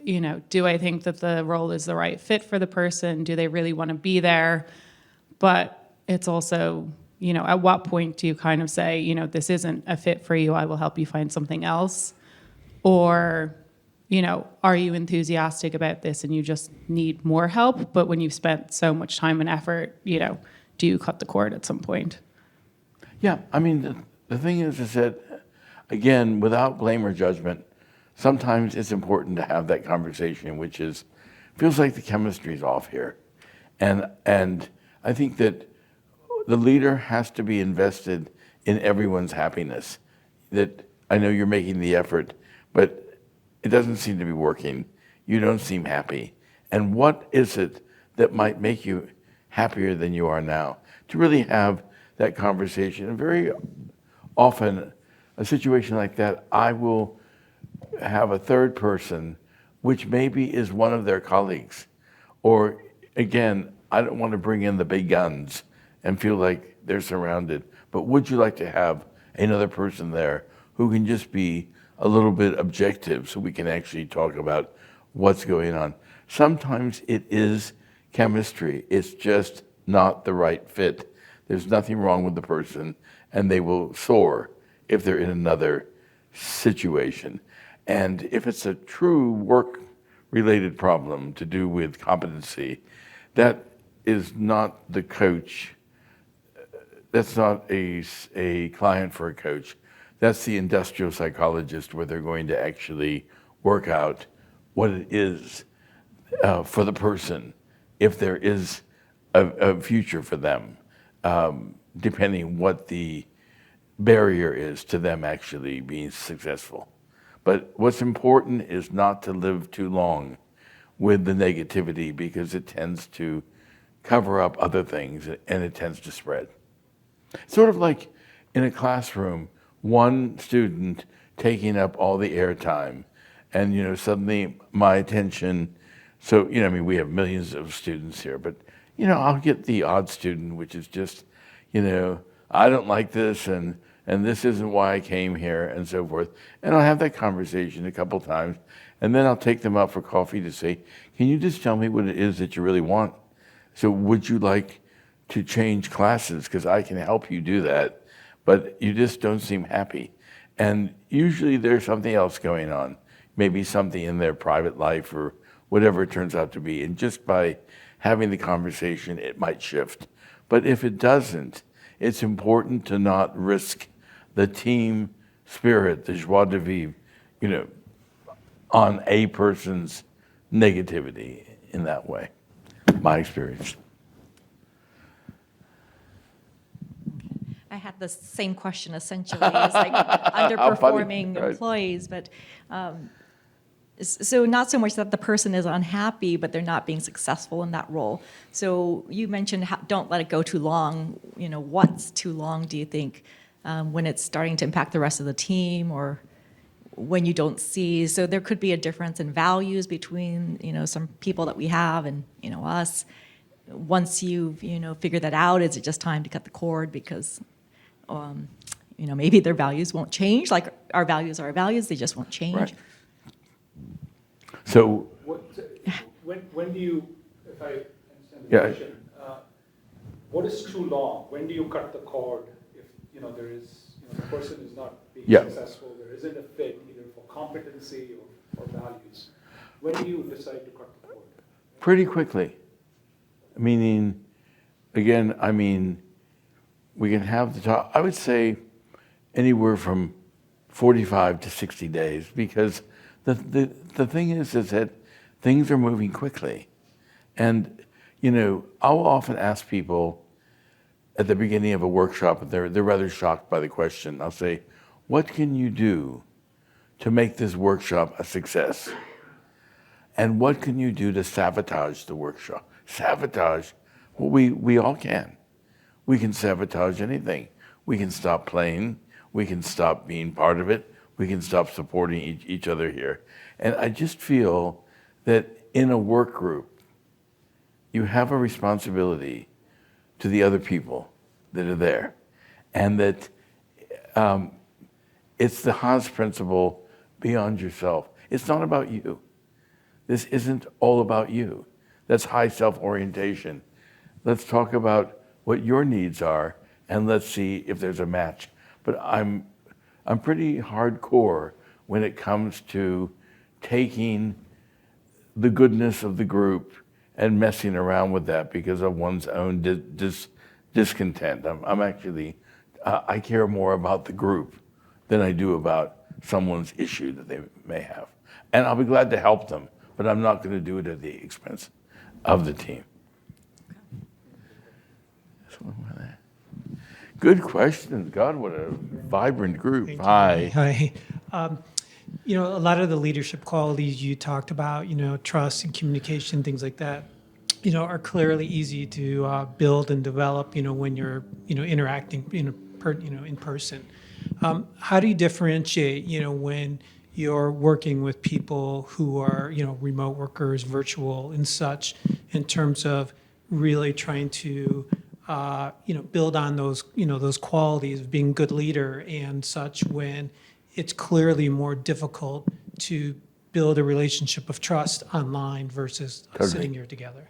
you know, do I think that the role is the right fit for the person? Do they really want to be there? But it's also, you know, at what point do you kind of say, you know, this isn't a fit for you, I will help you find something else? Or, are you enthusiastic about this and you just need more help? But when you've spent so much time and effort, do you cut the cord at some point? Yeah, I mean, the thing is that, again, without blame or judgment, sometimes it's important to have that conversation, which is, feels like the chemistry's off here. And I think that the leader has to be invested in everyone's happiness. That I know you're making the effort, but it doesn't seem to be working. You don't seem happy. And what is it that might make you happier than you are now? To really have that conversation. And very often, a situation like that, I will have a third person, which maybe is one of their colleagues. Or again, I don't want to bring in the big guns and feel like they're surrounded. But would you like to have another person there who can just be a little bit objective so we can actually talk about what's going on? Sometimes it is chemistry. It's just not the right fit. There's nothing wrong with the person, and they will soar if they're in another situation. And if it's a true work-related problem to do with competency, that is not the coach. That's not a client for a coach. That's the industrial psychologist, where they're going to actually work out what it is for the person, if there is a future for them, depending what the barrier is to them actually being successful. But what's important is not to live too long with the negativity, because it tends to cover up other things and it tends to spread. Sort of like in a classroom, one student taking up all the airtime, and suddenly my attention. So we have millions of students here, but I'll get the odd student, which is just, I don't like this, and this isn't why I came here, and so forth. And I'll have that conversation a couple times, and then I'll take them out for coffee to say, can you just tell me what it is that you really want? So would you like to change classes? Because I can help you do that, but you just don't seem happy. And usually there's something else going on, maybe something in their private life or whatever it turns out to be. And just by having the conversation, it might shift. But if it doesn't, it's important to not risk the team spirit, the joie de vivre, on a person's negativity in that way. My experience. I had the same question essentially as like underperforming Right. employees, but so not so much that the person is unhappy, but they're not being successful in that role. So you mentioned don't let it go too long. What's too long, do you think, when it's starting to impact the rest of the team, or when you don't see? So there could be a difference in values between some people that we have and us. Once you've figured that out, is it just time to cut the cord because maybe their values won't change? Like our values are our values; they just won't change. Right. So When do you, if I understand the Yeah. question, what is too long? When do you cut the cord if there is the person is not being Yeah. successful, there isn't a fit either for competency or values? When do you decide to cut the cord? pretty quickly, meaning, again, we can have the talk. I would say anywhere from 45 to 60 days, because the thing is that things are moving quickly. And, I'll often ask people at the beginning of a workshop, they're rather shocked by the question. I'll say, what can you do to make this workshop a success? And what can you do to sabotage the workshop? Sabotage? Well, we all can. We can sabotage anything. We can stop playing. We can stop being part of it. We can stop supporting each other here. And I just feel that in a work group, you have a responsibility to the other people that are there. And that it's the Haas principle, beyond yourself. It's not about you. This isn't all about you. That's high self-orientation. Let's talk about what your needs are, and let's see if there's a match. But I'm pretty hardcore when it comes to taking the goodness of the group and messing around with that because of one's own discontent. I'm actually, I care more about the group than I do about someone's issue that they may have. And I'll be glad to help them, but I'm not going to do it at the expense of the team. Good questions. God, what a vibrant group. Hi. Hi. A lot of the leadership qualities you talked about, trust and communication, things like that, are clearly easy to build and develop, when you're, interacting, in person. How do you differentiate, when you're working with people who are, remote workers, virtual and such, in terms of really trying to build on those, those qualities of being a good leader and such, when it's clearly more difficult to build a relationship of trust online versus sitting here together?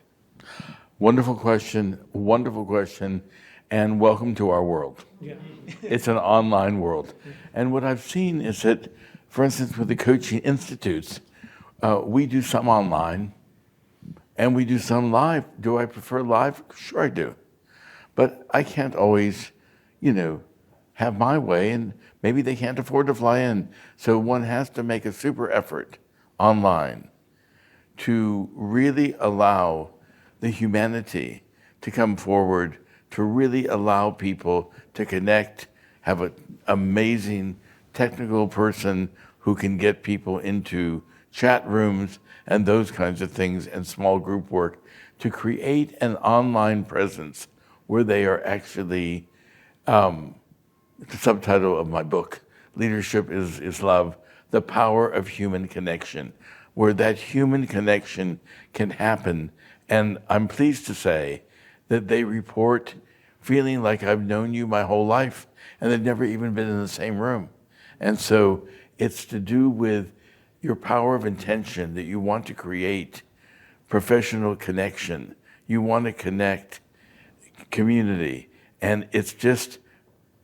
Wonderful question, and welcome to our world. Yeah. It's an online world. And what I've seen is that, for instance, with the coaching institutes, we do some online and we do some live. Do I prefer live? Sure I do. But I can't always, have my way, and maybe they can't afford to fly in. So one has to make a super effort online to really allow the humanity to come forward, to really allow people to connect, have an amazing technical person who can get people into chat rooms and those kinds of things and small group work, to create an online presence where they are actually, the subtitle of my book, Leadership is Love, the Power of Human Connection, where that human connection can happen. And I'm pleased to say that they report feeling like I've known you my whole life, and they've never even been in the same room. And so it's to do with your power of intention, that you want to create professional connection. You want to connect community. And it's just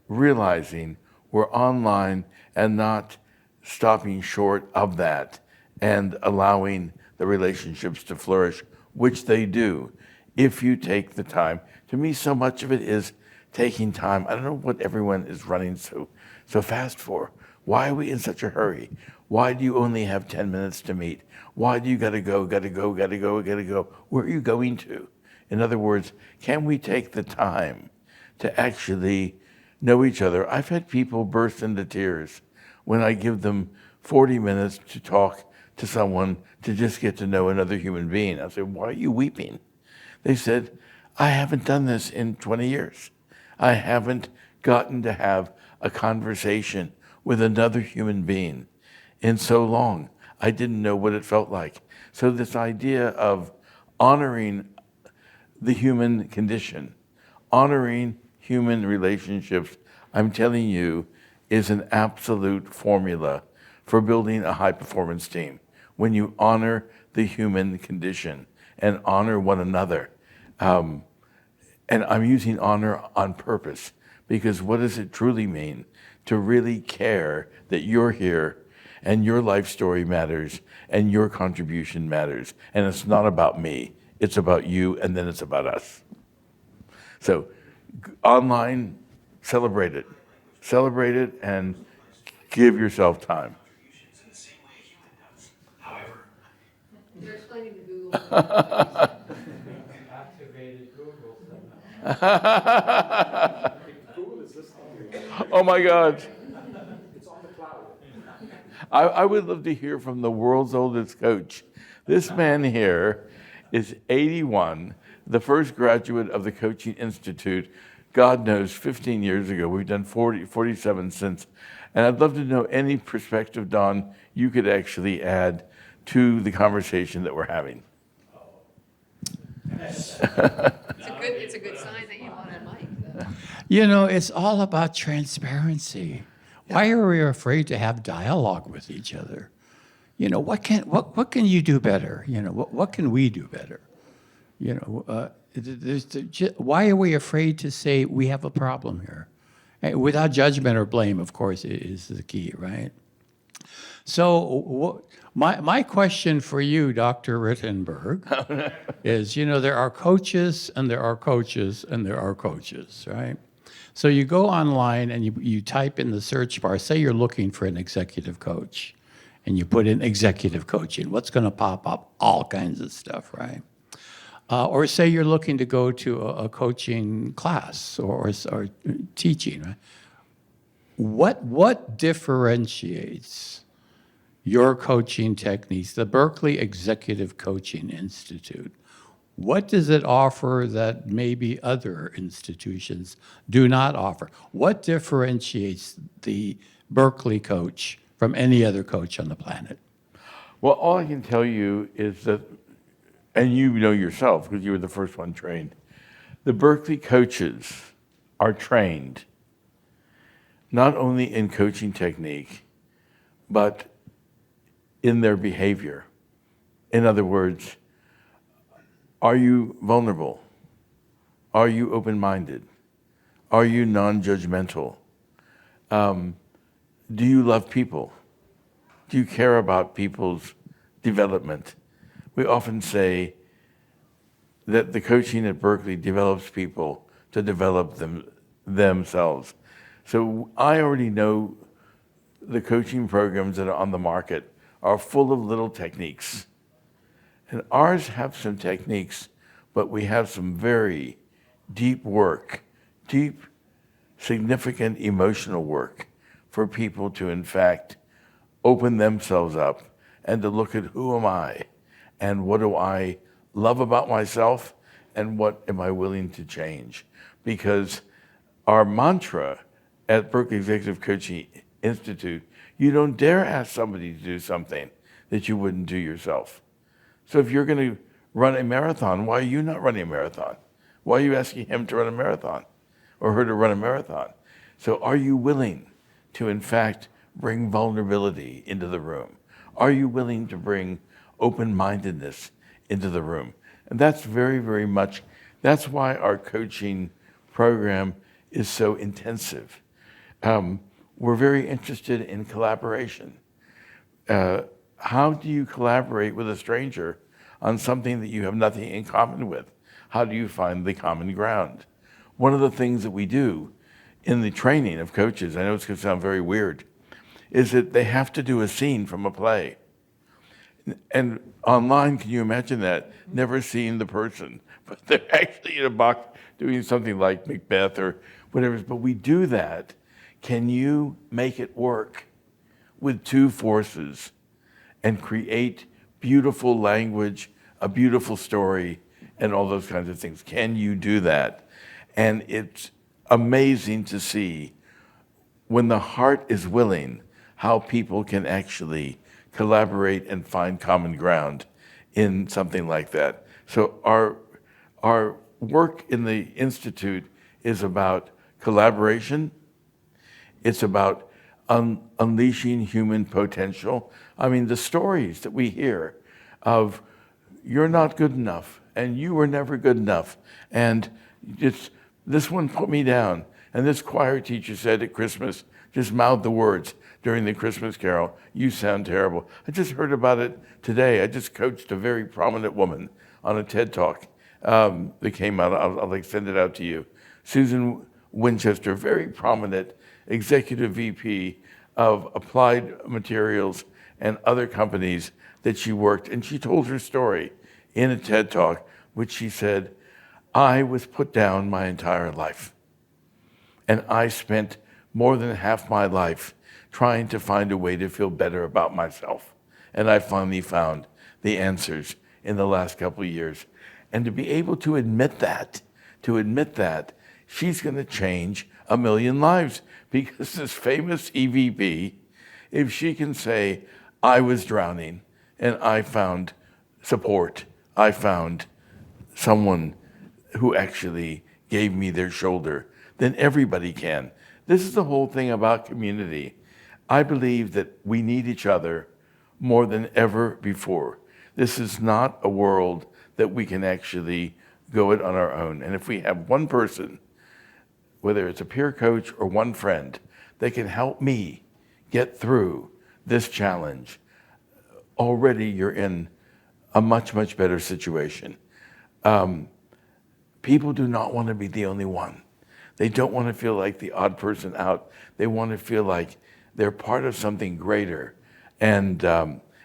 realizing we're online and not stopping short of that and allowing the relationships to flourish, which they do if you take the time. To me, so much of it is taking time. I don't know what everyone is running so fast for. Why are we in such a hurry? Why do you only have 10 minutes to meet? Why do you gotta go? Where are you going to? In other words, can we take the time to actually know each other? I've had people burst into tears when I give them 40 minutes to talk to someone to just get to know another human being. I said, why are you weeping? They said, I haven't done this in 20 years. I haven't gotten to have a conversation with another human being in so long. I didn't know what it felt like. So this idea of honoring the human condition, honoring human relationships, I'm telling you, is an absolute formula for building a high-performance team. When you honor the human condition and honor one another. And I'm using honor on purpose, because what does it truly mean to really care that you're here and your life story matters and your contribution matters? And it's not about me, it's about you, and then it's about us. So online, celebrate it and give yourself time. You're explaining to Google. Activated Google. Google is listening. Oh my God. It's on the cloud. I would love to hear from the world's oldest coach. This man here is 81, the first graduate of the Coaching Institute, God knows, 15 years ago. We've done 47 since. And I'd love to know any perspective, Don, you could actually add to the conversation that we're having. It's a good sign that you want a mic. It's all about transparency. Why are we afraid to have dialogue with each other? What can you do better? What can we do better? Why are we afraid to say we have a problem here? Without judgment or blame, of course, is the key, right? So My question for you, Dr. Rittenberg, is, there are coaches and there are coaches and there are coaches, right? So you go online and you type in the search bar, say you're looking for an executive coach, and you put in executive coaching. What's going to pop up? All kinds of stuff, right? Or say you're looking to go to a coaching class or teaching, right? What differentiates your coaching techniques, the Berkeley Executive Coaching Institute? What does it offer that maybe other institutions do not offer? What differentiates the Berkeley coach from any other coach on the planet? Well, all I can tell you is that, and you know yourself because you were the first one trained, the Berkeley coaches are trained not only in coaching technique, but in their behavior. In other words, are you vulnerable? Are you open-minded? Are you non-judgmental? Do you love people? Do you care about people's development? We often say that the coaching at Berkeley develops people to develop themselves. So I already know the coaching programs that are on the market are full of little techniques. And ours have some techniques, but we have some very deep work, deep, significant emotional work for people to, in fact, open themselves up and to look at who am I and what do I love about myself and what am I willing to change. Because our mantra at Berkeley Executive Coaching Institute, you don't dare ask somebody to do something that you wouldn't do yourself. So if you're going to run a marathon, why are you not running a marathon? Why are you asking him to run a marathon or her to run a marathon? So are you willing to, in fact, bring vulnerability into the room? Are you willing to bring open-mindedness into the room? And that's very, very much, that's why our coaching program is so intensive. We're very interested in collaboration. How do you collaborate with a stranger on something that you have nothing in common with? How do you find the common ground? One of the things that we do in the training of coaches, I know it's going to sound very weird, is that they have to do a scene from a play. And online, can you imagine that? Never seen the person, but they're actually in a box doing something like Macbeth or whatever. But we do that. Can you make it work with two forces and create beautiful language, a beautiful story, and all those kinds of things? Can you do that? And it's amazing to see when the heart is willing, how people can actually collaborate and find common ground in something like that. So our work in the Institute is about collaboration. It's about unleashing human potential. I mean, the stories that we hear of you're not good enough and you were never good enough and this one put me down and this choir teacher said at Christmas, just mouthed the words during the Christmas carol, you sound terrible. I just heard about it today. I just coached a very prominent woman on a TED Talk that came out. I'll send it out to you. Susan Winchester, very prominent executive VP of Applied Materials and other companies that she worked. And she told her story in a TED Talk, which she said, I was put down my entire life. And I spent more than half my life trying to find a way to feel better about myself. And I finally found the answers in the last couple of years. And to be able to admit that, she's going to change 1 million lives. Because this famous EVP, if she can say, I was drowning and I found support, I found someone who actually gave me their shoulder, then everybody can. This is the whole thing about community. I believe that we need each other more than ever before. This is not a world that we can actually go it on our own. And if we have one person, whether it's a peer coach or one friend, that can help me get through this challenge, already you're in a much, much better situation. People do not want to be the only one. They don't want to feel like the odd person out. They want to feel like they're part of something greater. And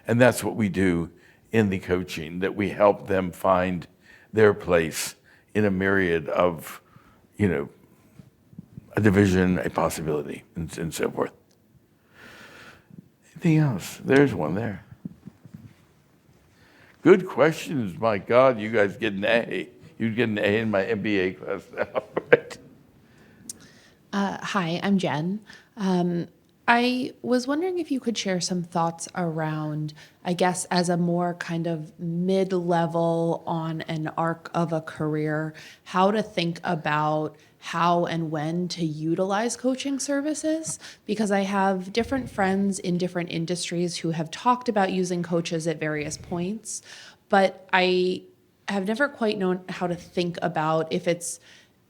that's what we do in the coaching, that we help them find their place in a myriad of, a division, a possibility, and so forth. Anything else? There's one there. Good questions. My God, you guys get an A. You'd get an A in my MBA class now, right? Hi, I'm Jen. I was wondering if you could share some thoughts around, I guess, as a more kind of mid-level on an arc of a career, how to think about how and when to utilize coaching services, because I have different friends in different industries who have talked about using coaches at various points, but I have never quite known how to think about if it's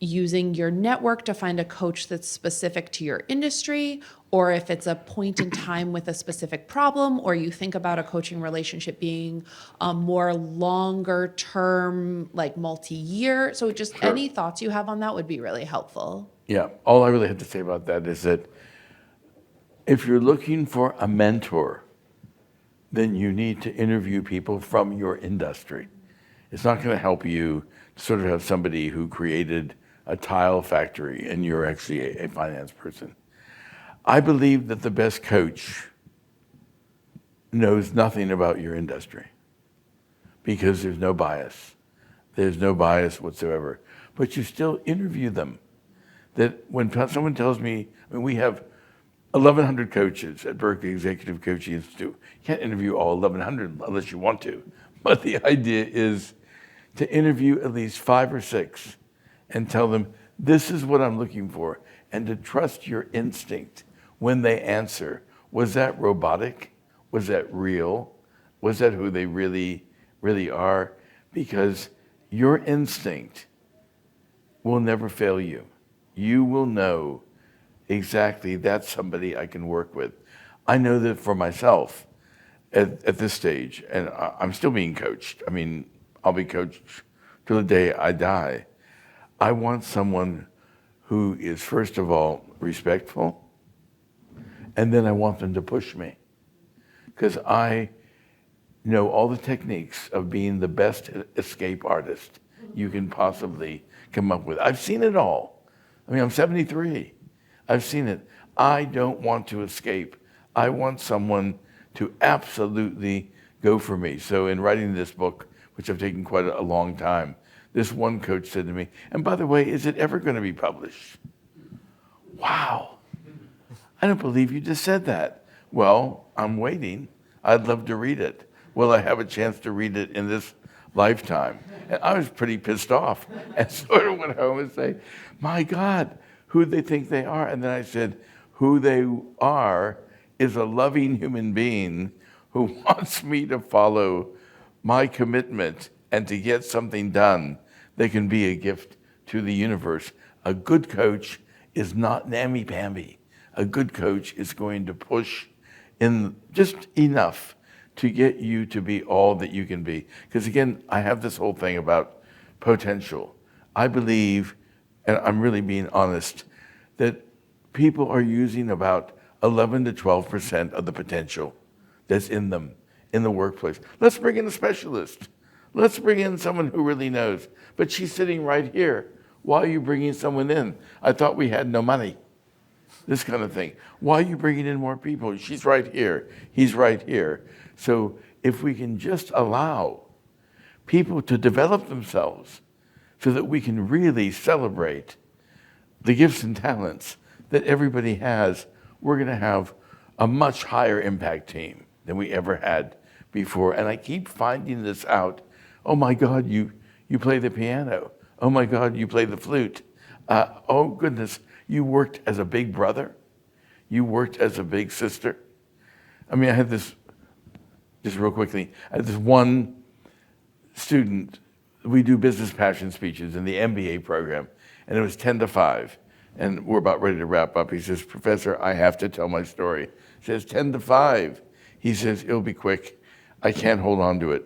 using your network to find a coach that's specific to your industry, or if it's a point in time with a specific problem, or you think about a coaching relationship being a more longer term, like multi-year. So just Sure. Any thoughts you have on that would be really helpful. Yeah, all I really have to say about that is that if you're looking for a mentor, then you need to interview people from your industry. It's not going to help you to sort of have somebody who created a tile factory and you're actually a finance person. I believe that the best coach knows nothing about your industry because there's no bias. There's no bias whatsoever. But you still interview them. That when someone tells me, we have 1,100 coaches at Berkeley Executive Coaching Institute. You can't interview all 1,100 unless you want to. But the idea is to interview at least 5 or 6 and tell them, this is what I'm looking for, and to trust your instinct when they answer. Was that robotic? Was that real? Was that who they really, really are? Because your instinct will never fail you. You will know exactly that's somebody I can work with. I know that for myself at this stage, and I'm still being coached. I'll be coached till the day I die. I want someone who is, first of all, respectful, and then I want them to push me. Because I know all the techniques of being the best escape artist you can possibly come up with. I've seen it all. I'm 73. I've seen it. I don't want to escape. I want someone to absolutely go for me. So in writing this book, which I've taken quite a long time, this one coach said to me, and by the way, is it ever going to be published? Wow. I don't believe you just said that. Well, I'm waiting. I'd love to read it. Will I have a chance to read it in this lifetime? And I was pretty pissed off and sort of went home and say, my God, who they think they are? And then I said, who they are is a loving human being who wants me to follow my commitment and to get something done that can be a gift to the universe. A good coach is not namby-pamby. A good coach is going to push in just enough to get you to be all that you can be. Because again, I have this whole thing about potential. I believe, and I'm really being honest, that people are using about 11 to 12% of the potential that's in them in the workplace. Let's bring in a specialist. Let's bring in someone who really knows. But she's sitting right here. Why are you bringing someone in? I thought we had no money. This kind of thing. Why are you bringing in more people? She's right here. He's right here. So if we can just allow people to develop themselves so that we can really celebrate the gifts and talents that everybody has, we're going to have a much higher impact team than we ever had before. And I keep finding this out. Oh my God, you play the piano. Oh my God, you play the flute. Oh goodness, you worked as a big brother. You worked as a big sister. I had this, just real quickly, I had this one student. We do business passion speeches in the MBA program, and it was 10 to 5. And we're about ready to wrap up. He says, Professor, I have to tell my story. He says, 10 to 5. He says, it'll be quick. I can't hold on to it.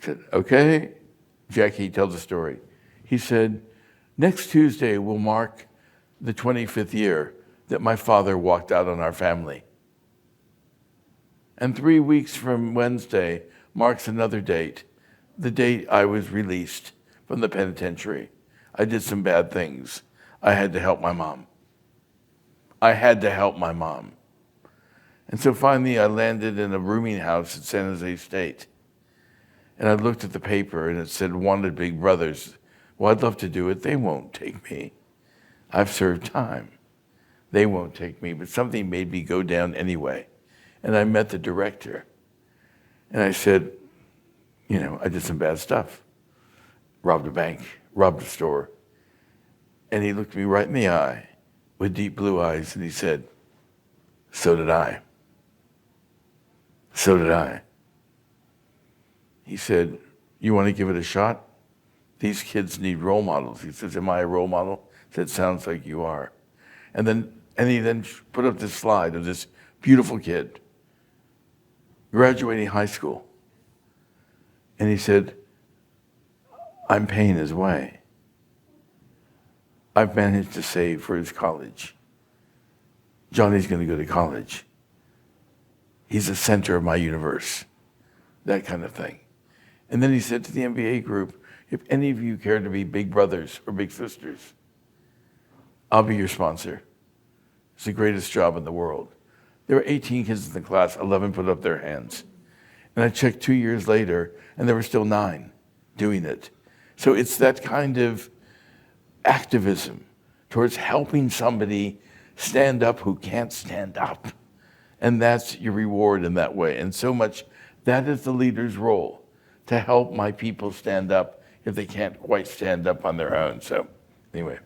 I said, okay. Jackie tells a story. He said, next Tuesday will mark the 25th year that my father walked out on our family. And 3 weeks from Wednesday marks another date, the date I was released from the penitentiary. I did some bad things. I had to help my mom. And so finally I landed in a rooming house at San Jose State. And I looked at the paper and it said, wanted big brothers. Well, I'd love to do it. They won't take me. I've served time. They won't take me. But something made me go down anyway. And I met the director. And I said, I did some bad stuff. Robbed a bank, robbed a store. And he looked me right in the eye with deep blue eyes and he said, so did I. So did I. He said, you want to give it a shot? These kids need role models. He says, am I a role model? I said, sounds like you are. And he then put up this slide of this beautiful kid graduating high school. And he said, I'm paying his way. I've managed to save for his college. Johnny's going to go to college. He's the center of my universe. That kind of thing. And then he said to the MBA group, if any of you care to be big brothers or big sisters, I'll be your sponsor. It's the greatest job in the world. There were 18 kids in the class, 11 put up their hands. And I checked 2 years later, and there were still 9 doing it. So it's that kind of activism towards helping somebody stand up who can't stand up. And that's your reward in that way. And so much, that is the leader's role, to help my people stand up if they can't quite stand up on their own. So anyway,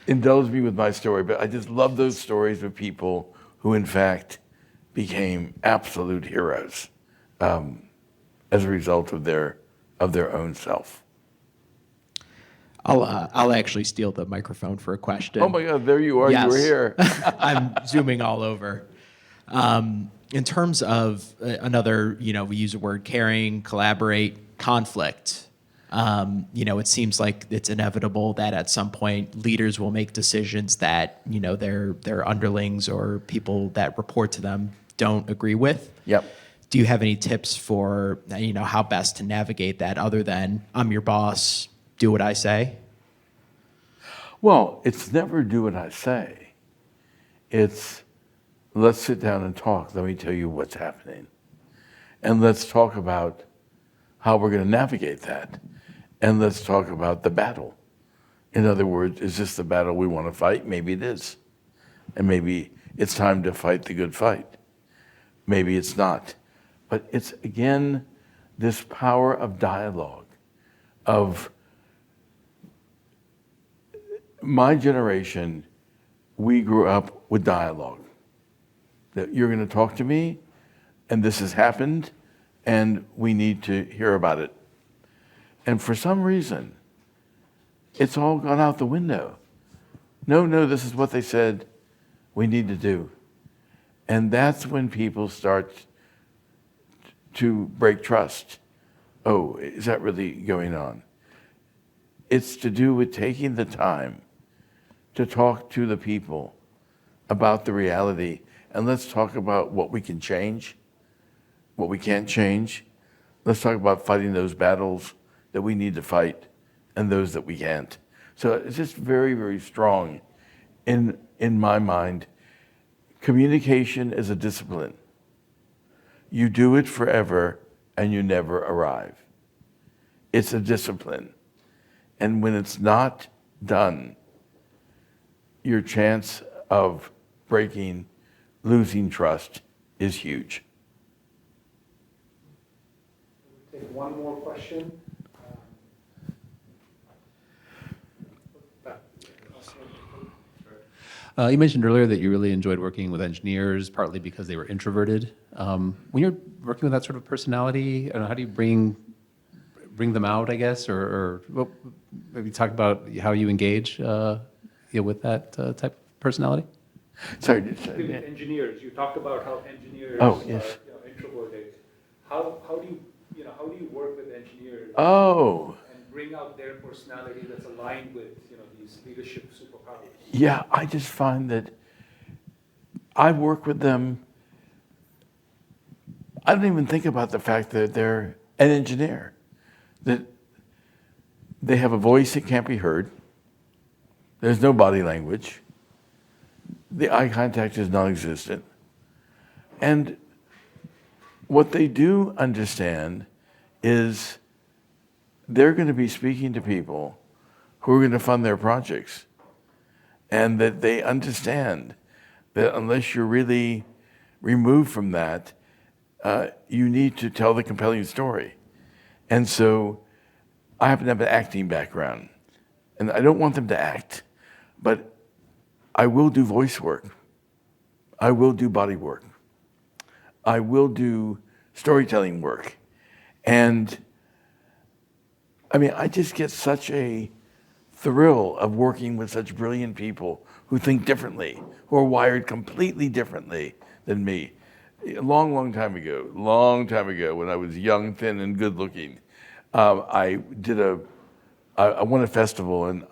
indulge me with my story, but I just love those stories of people who in fact became absolute heroes as a result of their own self. I'll actually steal the microphone for a question. Oh my God, there you are, Yes. you were here. I'm zooming all over. In terms of another, we use the word caring, collaborate, conflict. It seems like it's inevitable that at some point leaders will make decisions that, their underlings or people that report to them don't agree with. Yep. Do you have any tips for, how best to navigate that other than I'm your boss, do what I say? Well, it's never do what I say. It's let's sit down and talk. Let me tell you what's happening. And let's talk about how we're going to navigate that. And let's talk about the battle. In other words, is this the battle we want to fight? Maybe it is. And maybe it's time to fight the good fight. Maybe it's not. But it's, again, this power of dialogue, of my generation, we grew up with dialogue. That you're going to talk to me, and this has happened, and we need to hear about it. And for some reason, it's all gone out the window. No, this is what they said we need to do. And that's when people start to break trust. Oh, is that really going on? It's to do with taking the time to talk to the people about the reality. And let's talk about what we can change, what we can't change. Let's talk about fighting those battles that we need to fight and those that we can't. So it's just very, very strong in my mind. Communication is a discipline. You do it forever and you never arrive. It's a discipline. And when it's not done, your chance of losing trust is huge. We'll take one more question. You mentioned earlier that you really enjoyed working with engineers, partly because they were introverted. When you're working with that sort of personality, how do you bring them out, I guess, or maybe talk about how you engage with that type of personality? Sorry. Engineers. You talked about how engineers yes. are introverted. how do you work with engineers Oh, and bring out their personality that's aligned with these leadership superpowers? yeah, I just find that I work with them. I don't even think about the fact that they're an engineer, that they have a voice that can't be heard. There's no body language. The eye contact is non-existent. And what they do understand is they're going to be speaking to people who are going to fund their projects, and that they understand that unless you're really removed from that, you need to tell the compelling story. And so I happen to have an acting background, and I don't want them to act, but I will do voice work. I will do body work. I will do storytelling work. And I mean, I just get such a thrill of working with such brilliant people who think differently, who are wired completely differently than me. A long time ago, when I was young, thin, and good looking, I won a festival, and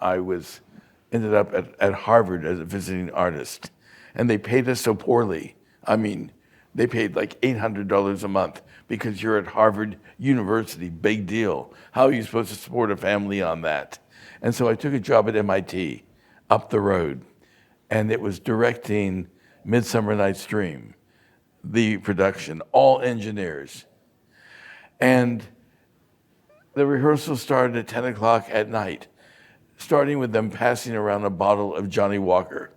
ended up at Harvard as a visiting artist. And they paid us so poorly. I mean, they paid like $800 a month because you're at Harvard University, big deal. How are you supposed to support a family on that? And so I took a job at MIT up the road, and it was directing Midsummer Night's Dream, the production, all engineers. And the rehearsal started at 10 o'clock at night, starting with them passing around a bottle of Johnny Walker.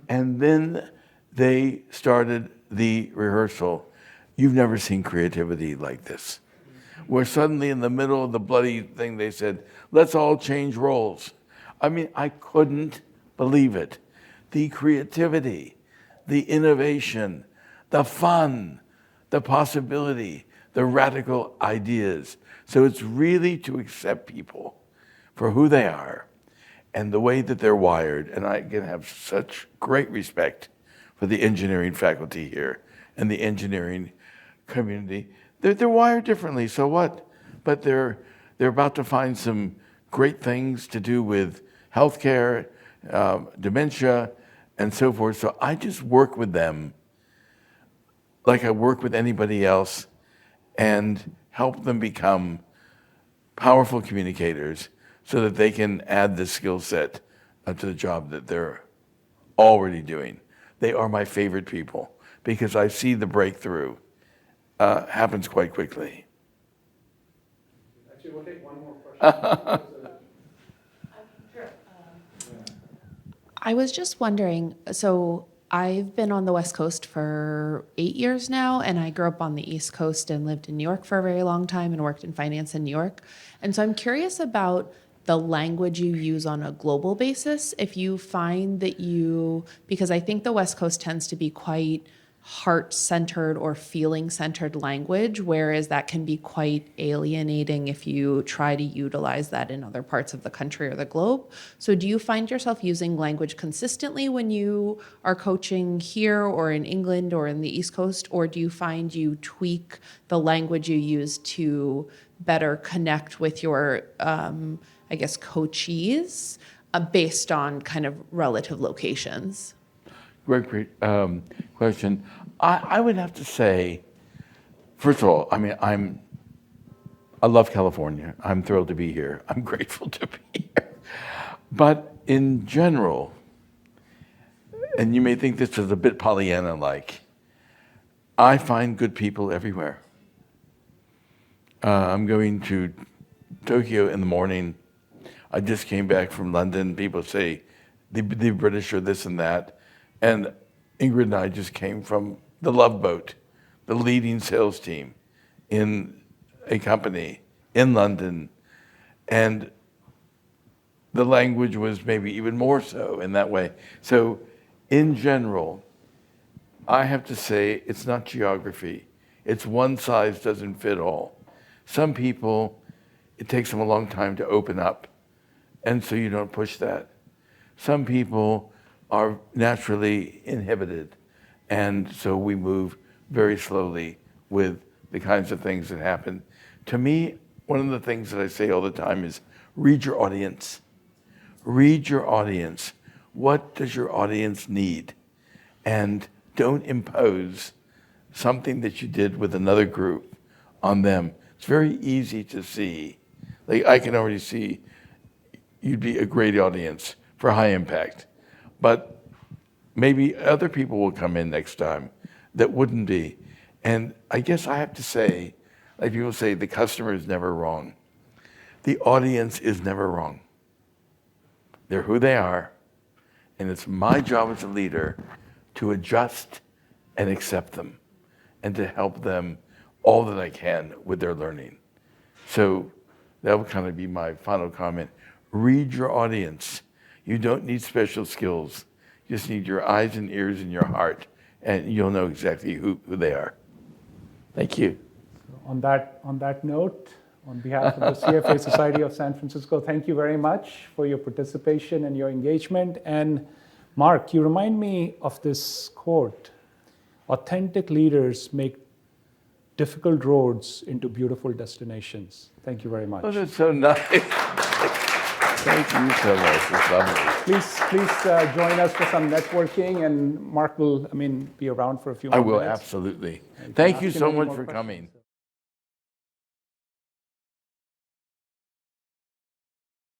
And then they started the rehearsal. You've never seen creativity like this, where suddenly in the middle of the bloody thing they said, let's all change roles. I mean, I couldn't believe it. The creativity, the innovation, the fun, the possibility, the radical ideas. So it's really to accept people for who they are and the way that they're wired. And I can have such great respect for the engineering faculty here and the engineering community. They're wired differently, so what? But they're about to find some great things to do with healthcare, dementia, and so forth. So I just work with them like I work with anybody else and help them become powerful communicators so that they can add the skill set to the job that they're already doing. They are my favorite people because I see the breakthrough happens quite quickly. Actually, we'll take one more question. I was just wondering, so I've been on the West Coast for 8 years now, and I grew up on the East Coast and lived in New York for a very long time and worked in finance in New York. And so I'm curious about the language you use on a global basis. If you find that because I think the West Coast tends to be quite heart-centered or feeling-centered language, whereas that can be quite alienating if you try to utilize that in other parts of the country or the globe. So do you find yourself using language consistently when you are coaching here or in England or in the East Coast, or do you find you tweak the language you use to better connect with your, coachees based on kind of relative locations? Great question. I would have to say, first of all, I mean, I love California. I'm thrilled to be here. I'm grateful to be here. But in general, and you may think this is a bit Pollyanna-like, I find good people everywhere. I'm going to Tokyo in the morning. I just came back from London. People say the British are this and that. And Ingrid and I just came from the Love Boat, the leading sales team in a company in London. And the language was maybe even more so in that way. So in general, I have to say it's not geography. It's one size doesn't fit all. Some people, it takes them a long time to open up, and so you don't push that. Some people are naturally inhibited, and so we move very slowly with the kinds of things that happen. To me, one of the things that I say all the time is read your audience. Read your audience. What does your audience need? And don't impose something that you did with another group on them. It's very easy to see. Like, I can already see you'd be a great audience for high impact. But maybe other people will come in next time that wouldn't be. And I guess I have to say, like people say, the customer is never wrong. The audience is never wrong. They're who they are. And it's my job as a leader to adjust and accept them and to help them all that I can with their learning. So that would kind of be my final comment. Read your audience. You don't need special skills. You just need your eyes and ears and your heart, and you'll know exactly who they are. Thank you. On that note, on behalf of the CFA Society of San Francisco, thank you very much for your participation and your engagement. And Mark, you remind me of this quote: authentic leaders make difficult roads into beautiful destinations. Thank you very much. Oh, that's so nice. Thank you so much. It's lovely. Please join us for some networking, and Mark will, be around for a few more I will, minutes. absolutely. You can Thank ask you him so any much more for questions. coming.